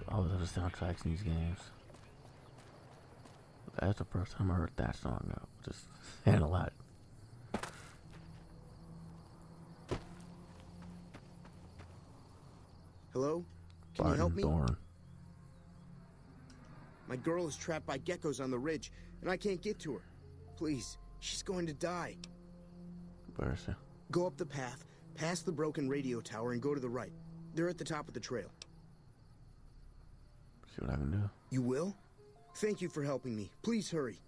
Speaker 1: I always love the soundtracks in these games. That's the first time I heard that song. Just saying a lot.
Speaker 8: Hello? Can you help me?
Speaker 1: Thorn.
Speaker 8: My girl is trapped by geckos on the ridge, and I can't get to her. Please, she's going to die.
Speaker 1: Where is she?
Speaker 8: Go up the path, past the broken radio tower, and go to the right. They're at the top of the trail.
Speaker 1: See what I can do.
Speaker 8: You will? Thank you for helping me. Please hurry.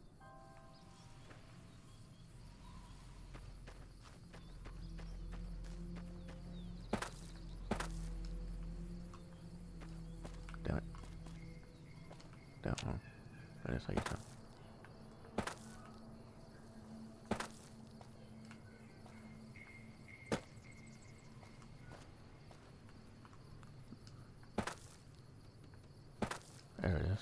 Speaker 1: Damn it. That one. That is how you come. There it is.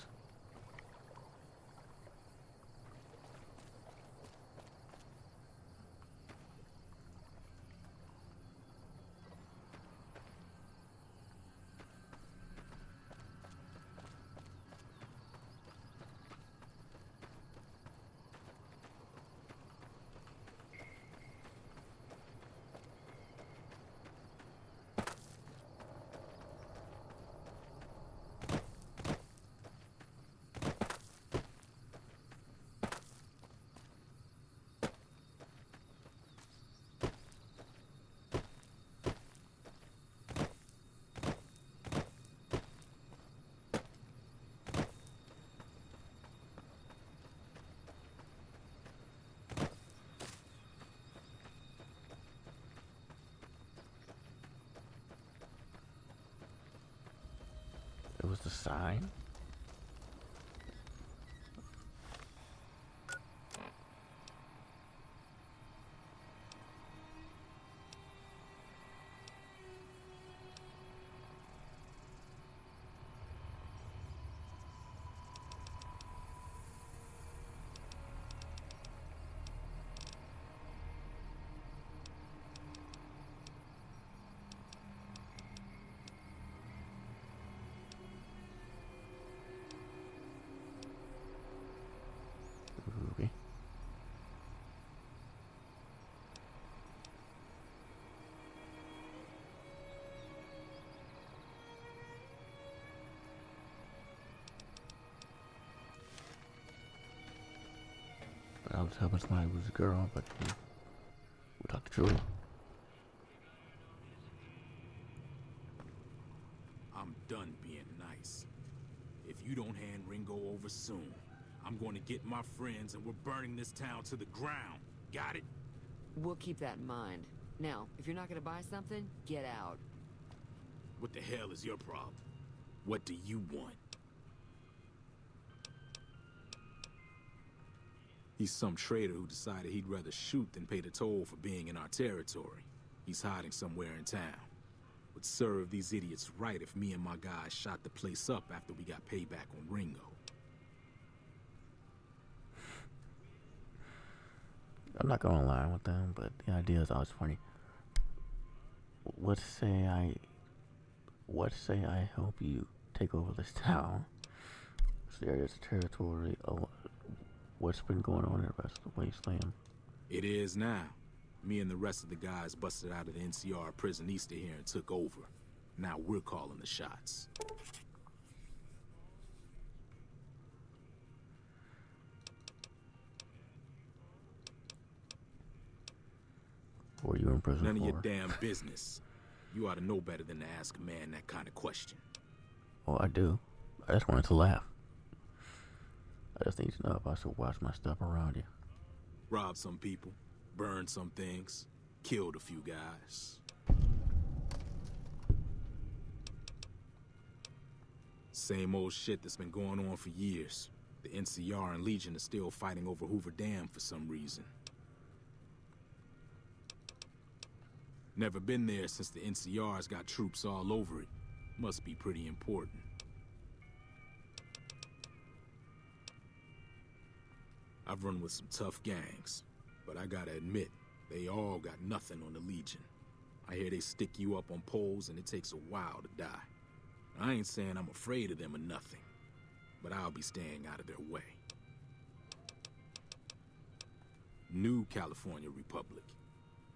Speaker 1: sign? Ruby. But I was hoping somebody was a girl, but we talked to Julie.
Speaker 9: I'm done being nice. If you don't hand Ringo over soon, I'm going to get my friends and we're burning this town to the ground. Got it?
Speaker 10: We'll keep that in mind. Now, if you're not gonna buy something, get out.
Speaker 9: What the hell is your problem? What do you want? He's some traitor who decided he'd rather shoot than pay the toll for being in our territory. He's hiding somewhere in town. Would serve these idiots right if me and my guys shot the place up after we got payback on Ringo.
Speaker 1: I'm not gonna lie with them, but the idea is always funny. What say I help you take over this town? There is a territory of what's been going on in the rest of the wasteland.
Speaker 9: It is now. Me and the rest of the guys busted out of the NCR prison east of here and took over. Now we're calling the shots.
Speaker 1: What were you in prison
Speaker 9: None
Speaker 1: for?
Speaker 9: of your damn business. You ought to know better than to ask a man that kind of question.
Speaker 1: Oh, I do. I just wanted to laugh. I just need to know if I should watch my step around you.
Speaker 9: Robbed some people, burned some things, killed a few guys. Same old shit that's been going on for years. The NCR and Legion are still fighting over Hoover Dam for some reason. Never been there since the NCR's got troops all over it. Must be pretty important. I've run with some tough gangs, but I gotta admit, they all got nothing on the Legion. I hear they stick you up on poles and it takes a while to die. I ain't saying I'm afraid of them or nothing, but I'll be staying out of their way. New California Republic.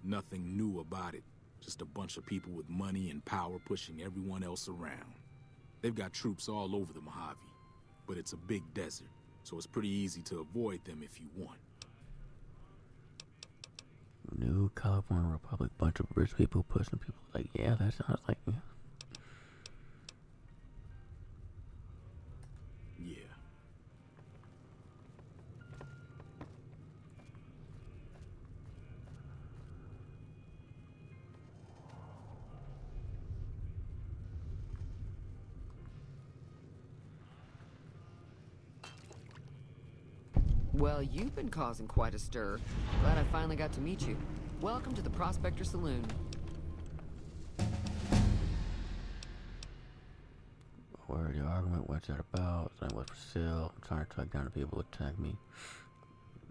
Speaker 9: Nothing new about it. Just a bunch of people with money and power pushing everyone else around. They've got troops all over the Mojave, but it's a big desert, so it's pretty easy to avoid them if you want.
Speaker 1: New California Republic, bunch of rich people pushing people. Like, yeah, that sounds like me.
Speaker 9: Yeah.
Speaker 10: Well, you've been causing quite a stir. Glad I finally got to meet you. Welcome to the Prospector Saloon.
Speaker 1: Where the argument, what's that about? Saying what's for sale. I'm trying to track down the people who attacked me.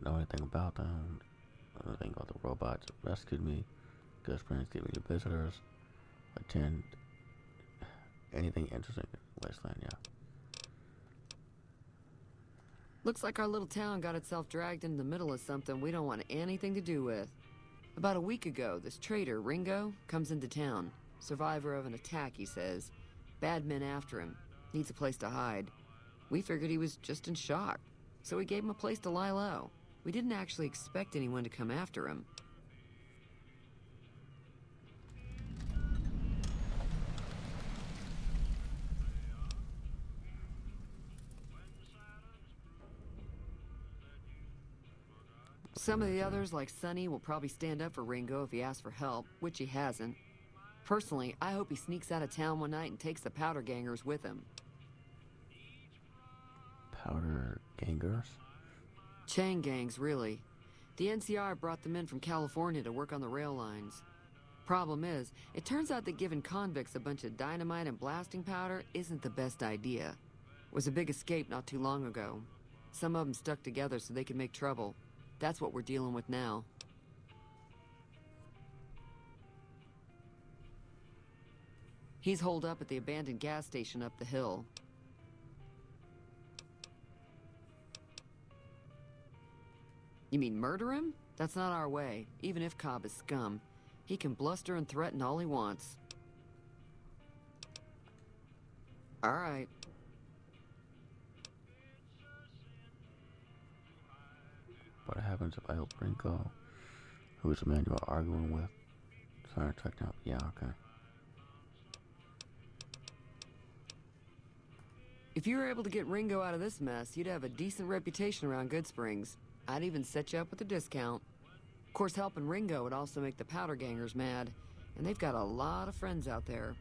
Speaker 1: Know anything about them? Know anything about the robots that rescued me? Good friends giving you visitors. Attend anything interesting in Wasteland, yeah.
Speaker 10: Looks like our little town got itself dragged into the middle of something we don't want anything to do with. About a week ago, this traitor, Ringo, comes into town. Survivor of an attack, he says. Bad men after him. Needs a place to hide. We figured he was just in shock, so we gave him a place to lie low. We didn't actually expect anyone to come after him. Some of the others, like Sonny, will probably stand up for Ringo if he asks for help, which he hasn't. Personally, I hope he sneaks out of town one night and takes the powder gangers with him.
Speaker 1: Powder gangers?
Speaker 10: Chain gangs, really. The NCR brought them in from California to work on the rail lines. Problem is, it turns out that giving convicts a bunch of dynamite and blasting powder isn't the best idea. It was a big escape not too long ago. Some of them stuck together so they could make trouble. That's what we're dealing with now. He's holed up at the abandoned gas station up the hill. You mean murder him? That's not our way, even if Cobb is scum. He can bluster and threaten all he wants. All right.
Speaker 1: What happens if I help Ringo, who is the man you are arguing with, trying to track down? Yeah, okay.
Speaker 10: If you were able to get Ringo out of this mess, you'd have a decent reputation around Goodsprings. I'd even set you up with a discount. Of course, helping Ringo would also make the powder gangers mad, and they've got a lot of friends out there.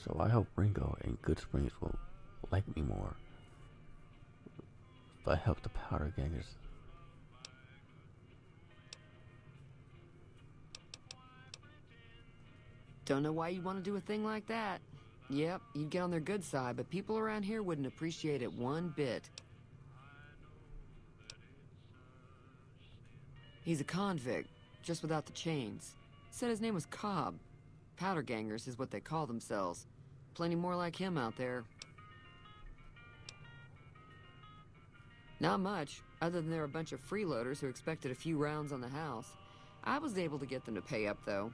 Speaker 1: So I hope Ringo and Goodsprings will like me more if I help the powder gangers.
Speaker 10: Don't know why you want to do a thing like that. Yep, you'd get on their good side, but people around here wouldn't appreciate it one bit. He's a convict, just without the chains. Said his name was Cobb. Powder gangers is what they call themselves. Plenty more like him out there. Not much, other than they're a bunch of freeloaders who expected a few rounds on the house. I was able to get them to pay up, though.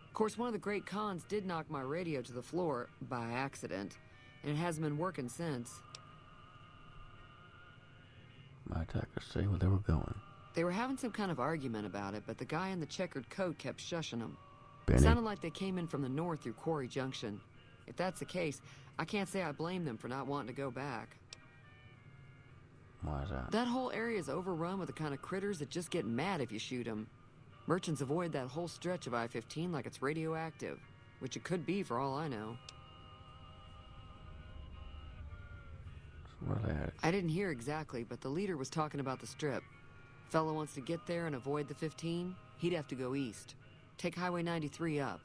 Speaker 10: Of course, one of the great cons did knock my radio to the floor by accident, and it hasn't been working since.
Speaker 1: My attackers say where they were going.
Speaker 10: They were having some kind of argument about it, but the guy in the checkered coat kept shushing them.
Speaker 1: Benny.
Speaker 10: It sounded like they came in from the north through Quarry Junction. If that's the case, I can't say I blame them for not wanting to go back.
Speaker 1: Why is that?
Speaker 10: That whole area is overrun with the kind of critters that just get mad if you shoot them. Merchants avoid that whole stretch of I-15 like it's radioactive, which it could be for all I know.
Speaker 1: So where are they at?
Speaker 10: I didn't hear exactly, but the leader was talking about the strip. Fellow wants to get there and avoid the 15, he'd have to go east. Take Highway 93 up.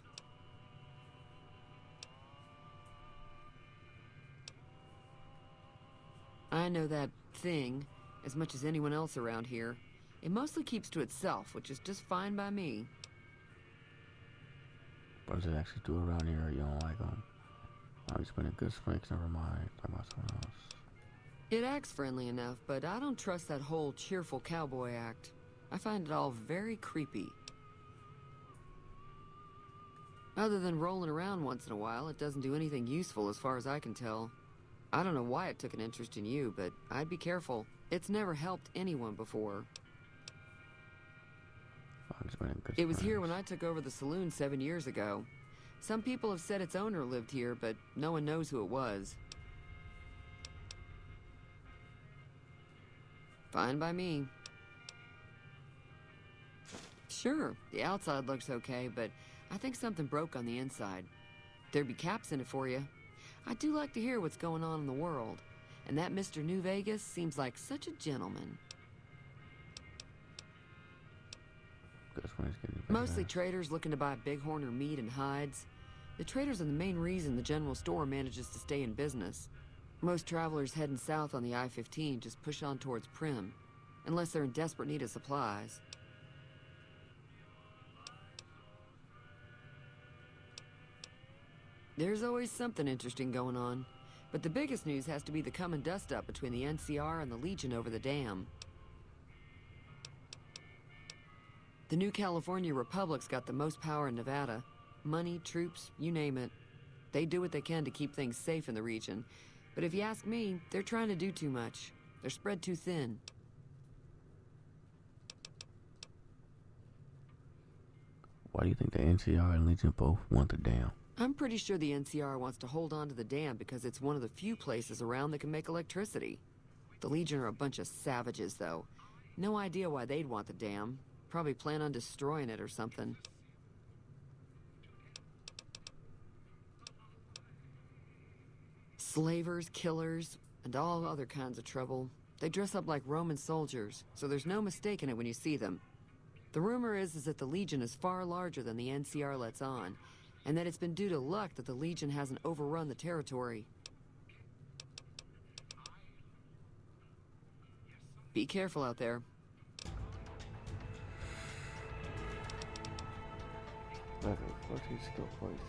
Speaker 10: I know that thing as much as anyone else around here. It mostly keeps to itself, which is just fine by me.
Speaker 1: What does it actually do around here? You don't like them? Oh, he's been in Goodsprings, never mind. Talk about someone else.
Speaker 10: It acts friendly enough, but I don't trust that whole cheerful cowboy act. I find it all very creepy. Other than rolling around once in a while, it doesn't do anything useful as far as I can tell. I don't know why it took an interest in you, but I'd be careful. It's never helped anyone before. It was here when I took over the saloon 7 years ago. Some people have said its owner lived here, but no one knows who it was. Fine by me. Sure, the outside looks okay, but I think something broke on the inside. There'd be caps in it for you. I do like to hear what's going on in the world, and that Mr. New Vegas seems like such a gentleman. Mostly traders looking to buy bighorn or meat and hides. The traders are the main reason the general store manages to stay in business. Most travelers heading south on the I-15 just push on towards Prim, unless they're in desperate need of supplies. There's always something interesting going on, but the biggest news has to be the coming dust-up between the NCR and the Legion over the dam. The new California Republic's got the most power in Nevada. Money, troops, you name it. They do what they can to keep things safe in the region. But if you ask me, they're trying to do too much. They're spread too thin.
Speaker 1: Why do you think the NCR and Legion both want the dam?
Speaker 10: I'm pretty sure the NCR wants to hold on to the dam because it's one of the few places around that can make electricity. The Legion are a bunch of savages, though. No idea why they'd want the dam. Probably plan on destroying it or something. Slavers, killers, and all other kinds of trouble. They dress up like Roman soldiers, so there's no mistaking it when you see them. The rumor is that the Legion is far larger than the NCR lets on, and that it's been due to luck that the Legion hasn't overrun the territory. Be careful out there.
Speaker 1: Okay, 14 skill points.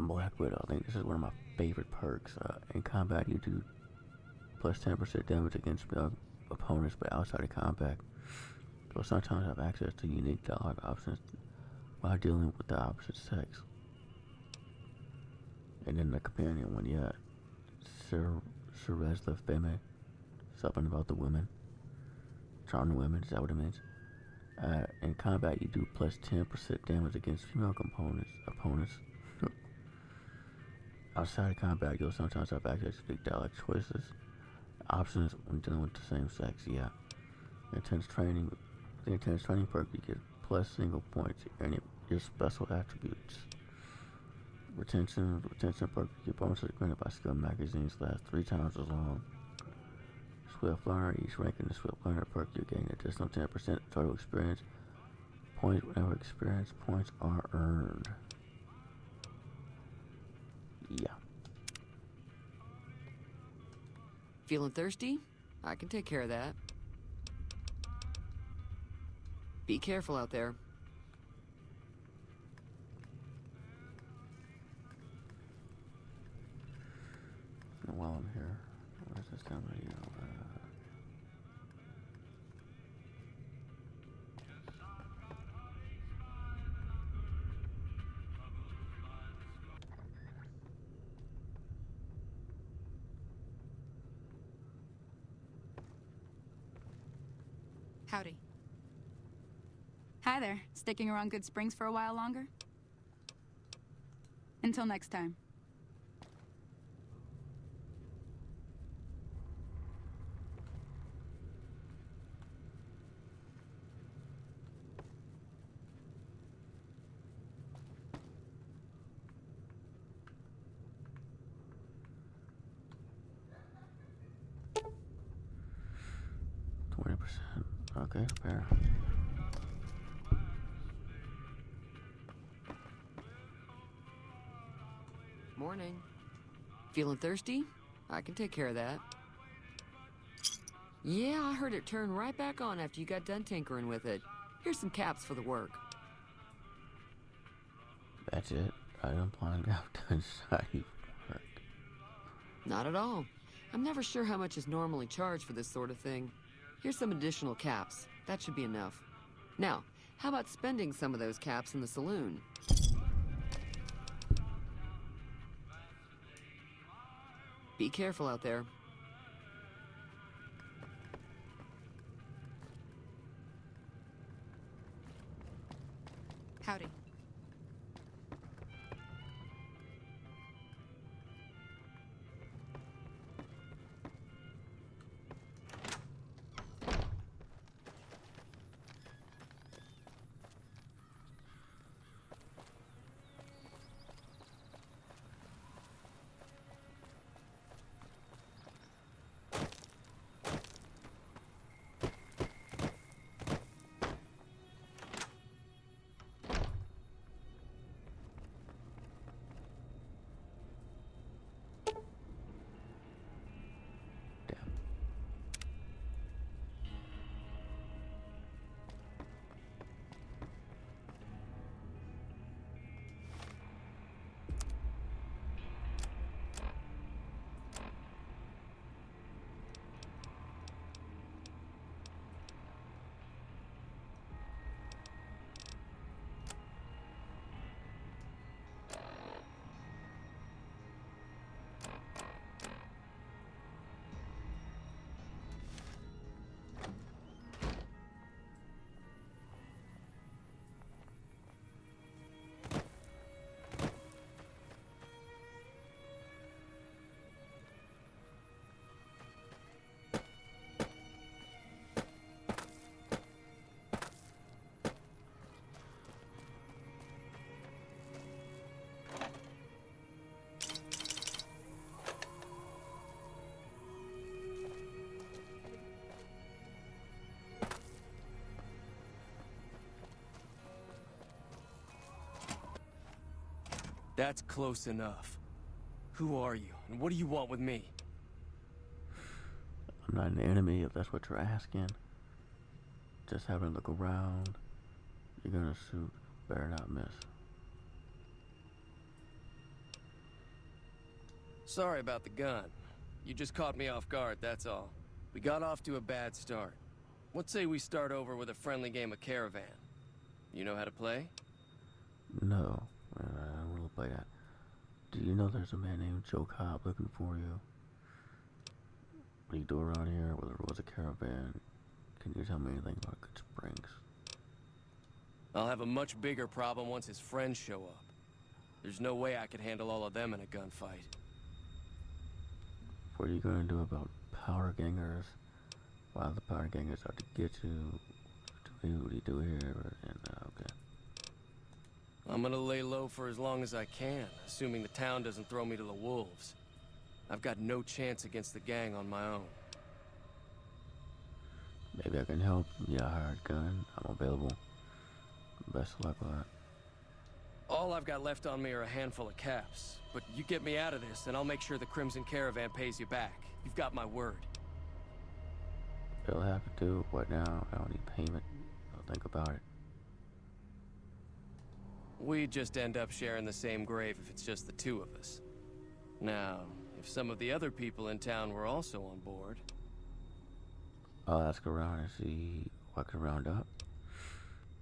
Speaker 1: Black Widow. I think this is one of my favorite perks. In combat, you do plus 10% damage against opponents, but outside of combat, you'll sometimes have access to unique dialogue options while dealing with the opposite sex. And then the companion one, yeah, Cerez the Femme, something about the women, charming women. Is that what it means? In combat, you do plus 10% damage against female opponents. Outside of combat, you'll sometimes have access to big dialogue choices, options when dealing with the same sex. Yeah, intense training. The intense training perk, you get plus single points and your special attributes. Retention perk, you get bonuses granted by skill magazines last 3 times as long. Swift learner, each rank in the swift learner perk, you gain additional 10% total experience points whenever experience points are earned. Yeah.
Speaker 10: Feeling thirsty? I can take care of that. Be careful out there.
Speaker 1: And while I'm here, where's this down radio?
Speaker 7: Howdy. Hi there. Sticking around Good Springs for a while longer? Until next time.
Speaker 1: Okay, fair.
Speaker 10: Morning. Feeling thirsty? I can take care of that. Yeah, I heard it turn right back on after you got done tinkering with it. Here's some caps for the work.
Speaker 1: That's it. I don't plan to have done side work.
Speaker 10: Not at all. I'm never sure how much is normally charged for this sort of thing. Here's some additional caps. That should be enough. Now, how about spending some of those caps in the saloon? Be careful out there.
Speaker 7: Howdy.
Speaker 11: That's close enough. Who are you, and what do you want with me?
Speaker 1: I'm not an enemy, if that's what you're asking. Just having a look around. You're gonna shoot. Better not miss.
Speaker 11: Sorry about the gun. You just caught me off guard, that's all. We got off to a bad start. Let's say we start over with a friendly game of Caravan. You know how to play?
Speaker 1: No, I don't really play that. Do you know there's a man named Joe Cobb looking for you? What do you do around here? Whether it was a caravan? Can you tell me anything about Good Springs?
Speaker 11: I'll have a much bigger problem once his friends show up. There's no way I could handle all of them in a gunfight.
Speaker 1: What are you gonna do about power gangers? While the power gangers are to get you, what do you do here? And okay.
Speaker 11: I'm gonna lay low for as long as I can, assuming the town doesn't throw me to the wolves. I've got no chance against the gang on my own.
Speaker 1: Maybe I can help. Yeah, I hired gun. I'm available. Best of luck with that.
Speaker 11: All I've got left on me are a handful of caps. But you get me out of this, and I'll make sure the Crimson Caravan pays you back. You've got my word.
Speaker 1: You'll have to do what now? I don't need payment. I'll think about it.
Speaker 11: We just end up sharing the same grave if it's just the two of us. Now, if some of the other people in town were also on board...
Speaker 1: I'll ask around and see what I can round up.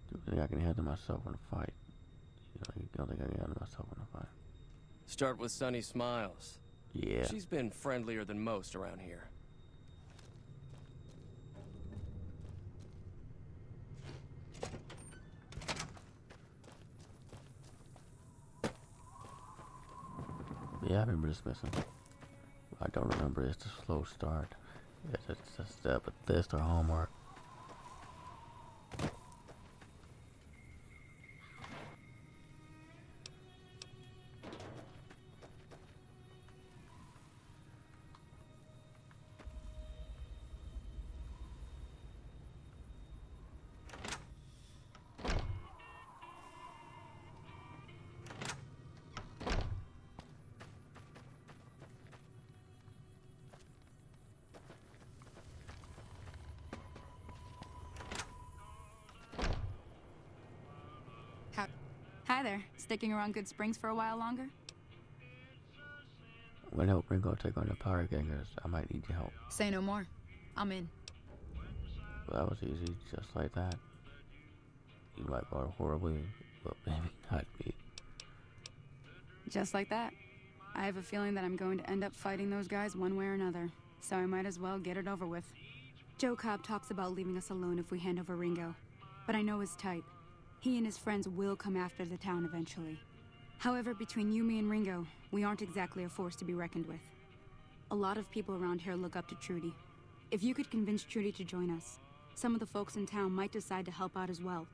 Speaker 1: Do you think I can handle myself in a fight? You don't think I can handle myself in a fight?
Speaker 11: Start with Sunny Smiles.
Speaker 1: Yeah.
Speaker 11: She's been friendlier than most around here.
Speaker 1: Yeah, I remember this mission. I don't remember. It's a slow start. It's just Bethesda homework.
Speaker 7: Hi there. Sticking around Good Springs for a while longer?
Speaker 1: When help Ringo take on the power gangers, I might need your help.
Speaker 7: Say no more. I'm in.
Speaker 1: Well, that was easy, just like that. You might go horribly, but maybe not me.
Speaker 7: Just like that. I have a feeling that I'm going to end up fighting those guys one way or another, so I might as well get it over with. Joe Cobb talks about leaving us alone if we hand over Ringo, but I know his type. He and his friends will come after the town eventually. However, between you, me, and Ringo, we aren't exactly a force to be reckoned with. A lot of people around here look up to Trudy. If you could convince Trudy to join us, some of the folks in town might decide to help out as well.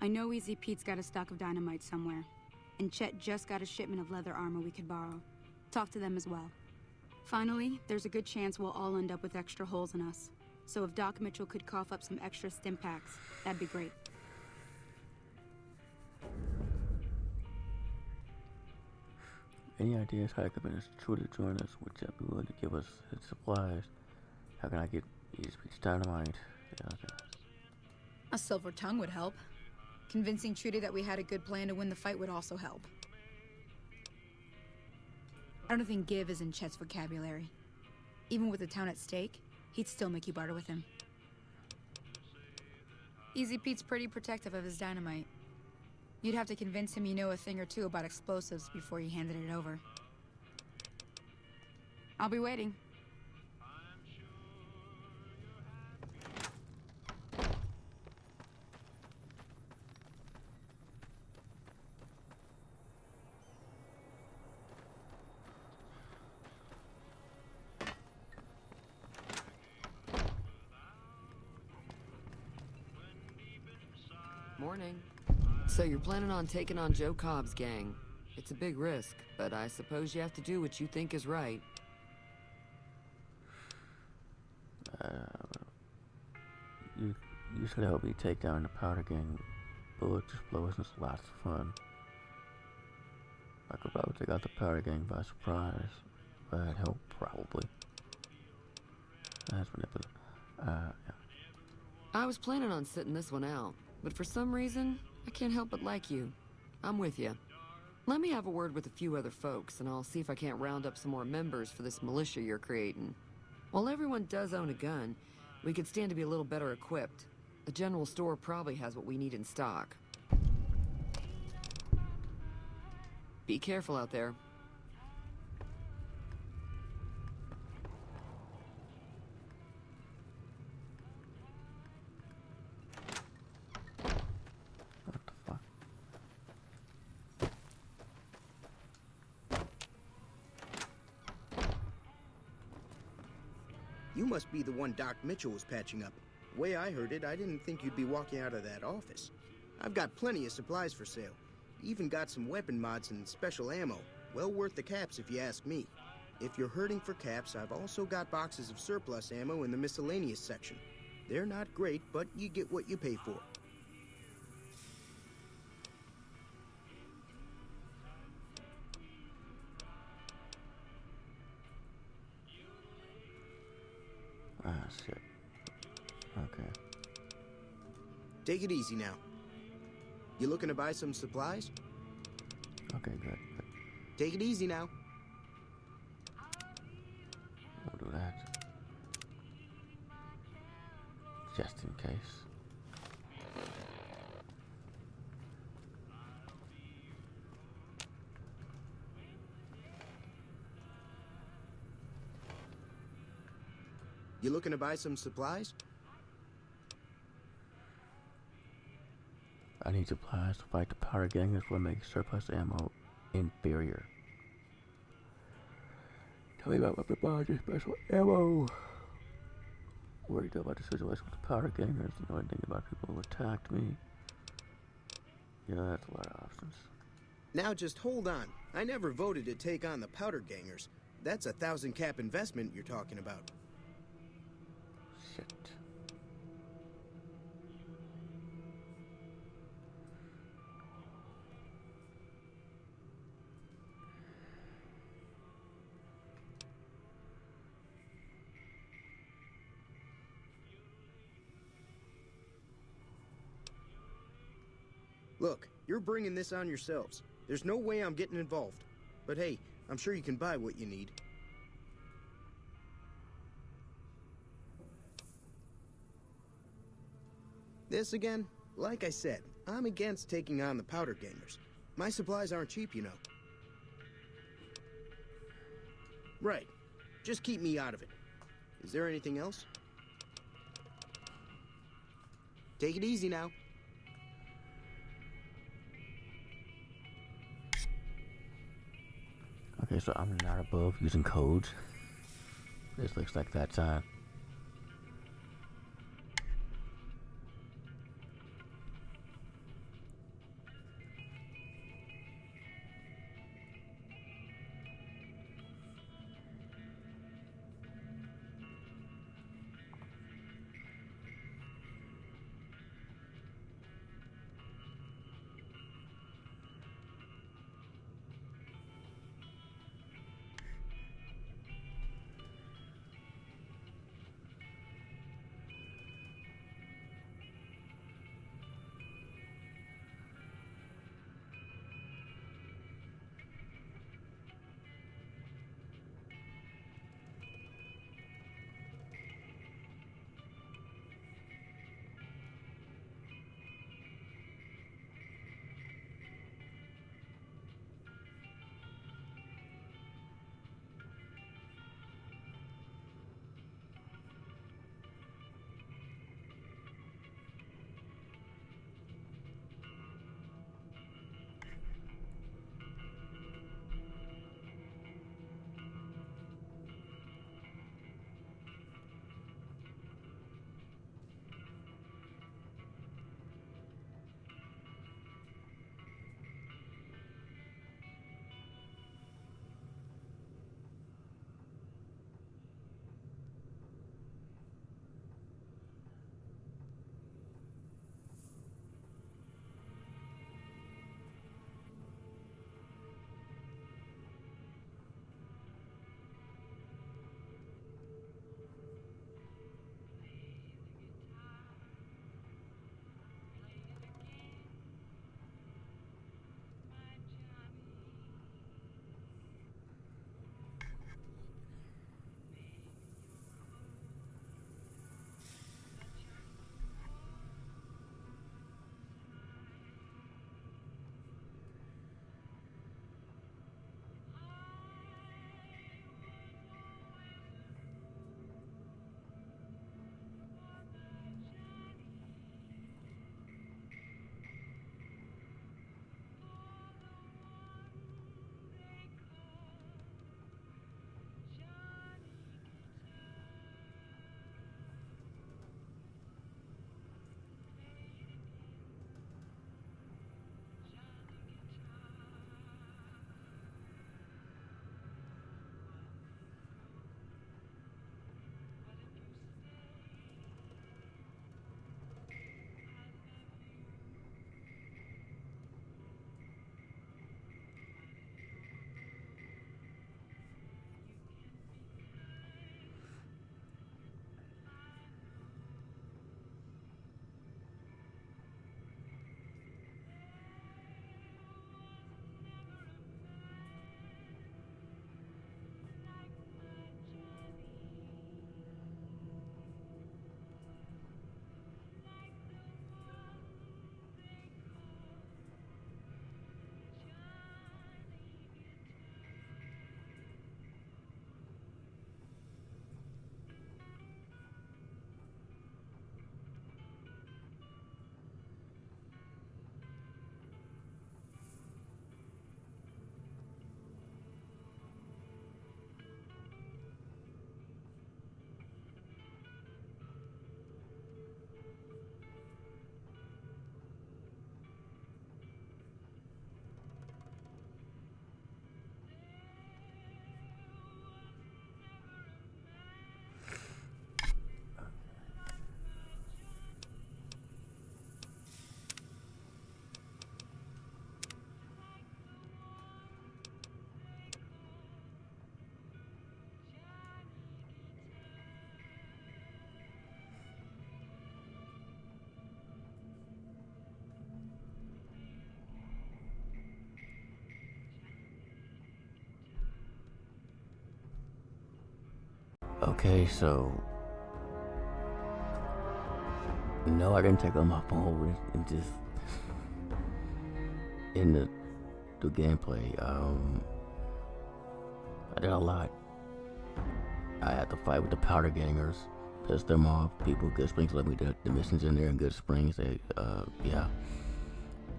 Speaker 7: I know Easy Pete's got a stock of dynamite somewhere, and Chet just got a shipment of leather armor we could borrow. Talk to them as well. Finally, there's a good chance we'll all end up with extra holes in us. So if Doc Mitchell could cough up some extra stim packs, that'd be great.
Speaker 1: Any ideas how I could convince Trudy to join us? Would Chet be willing to give us his supplies? How can I get Easy Pete's dynamite? Yeah, okay.
Speaker 7: A silver tongue would help. Convincing Trudy that we had a good plan to win the fight would also help. I don't think give is in Chet's vocabulary. Even with the town at stake, he'd still make you barter with him. Easy Pete's pretty protective of his dynamite. You'd have to convince him you know a thing or two about explosives before you handed it over. I'll be waiting.
Speaker 10: Morning. So you're planning on taking on Joe Cobb's gang. It's a big risk, but I suppose you have to do what you think is right.
Speaker 1: You should help me take down the powder gang. Bullet explosions, lots of fun. I could probably take out the powder gang by surprise. If I had help, probably. That's manipulative. Yeah.
Speaker 10: I was planning on sitting this one out, but for some reason, I can't help but like you. I'm with you. Let me have a word with a few other folks, and I'll see if I can't round up some more members for this militia you're creating. While everyone does own a gun, we could stand to be a little better equipped. The general store probably has what we need in stock. Be careful out there.
Speaker 1: What the fuck?
Speaker 8: You must be the one Doc Mitchell was patching up. The way I heard it, I didn't think you'd be walking out of that office. I've got plenty of supplies for sale. Even got some weapon mods and special ammo. Well worth the caps if you ask me. If you're hurting for caps, I've also got boxes of surplus ammo in the miscellaneous section. They're not great, but you get what you pay for.
Speaker 1: Ah, shit. Okay.
Speaker 8: Take it easy now. You looking to buy some supplies?
Speaker 1: Okay, good.
Speaker 8: Take it easy now.
Speaker 1: We'll do that. Just in case.
Speaker 8: You looking to buy some supplies?
Speaker 1: I need supplies to fight the powder gang that will make surplus ammo inferior. Tell me about weapon mods and special ammo. Worried about the situation with the powder gangers. You know anything about people who attacked me? Yeah, that's a lot of options.
Speaker 8: Now just hold on. I never voted to take on the powder gangers. That's 1,000 cap investment you're talking about.
Speaker 1: Shit.
Speaker 8: Look, you're bringing this on yourselves. There's no way I'm getting involved. But hey, I'm sure you can buy what you need. This again? Like I said, I'm against taking on the powder gangers. My supplies aren't cheap, you know. Right. Just keep me out of it. Is there anything else? Take it easy now.
Speaker 1: Okay, so I'm not above using codes. This looks like that time. Okay, so no, I didn't take out my phone and just in the gameplay. I did a lot. I had to fight with the powder gangers, piss them off. People, Good Springs let me do the missions in there in Good Springs. They, yeah,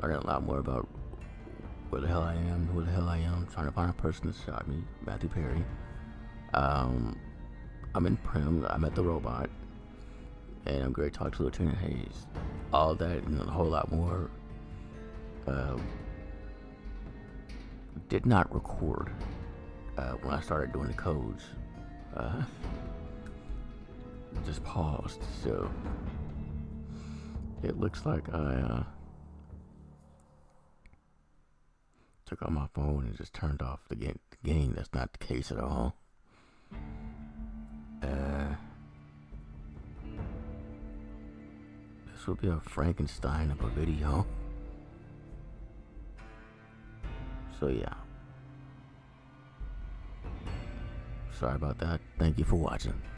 Speaker 1: learning a lot more about where the hell I am, who the hell I am. Trying to find a person that shot me, Matthew Perry. I'm in Prim. I met the robot, and I'm going to talk to Lieutenant Hayes. All that and a whole lot more. Did not record when I started doing the codes. Just paused. So it looks like I took out my phone and just turned off the game. That's not the case at all. This will be a Frankenstein of a video. So yeah. Sorry about that. Thank you for watching.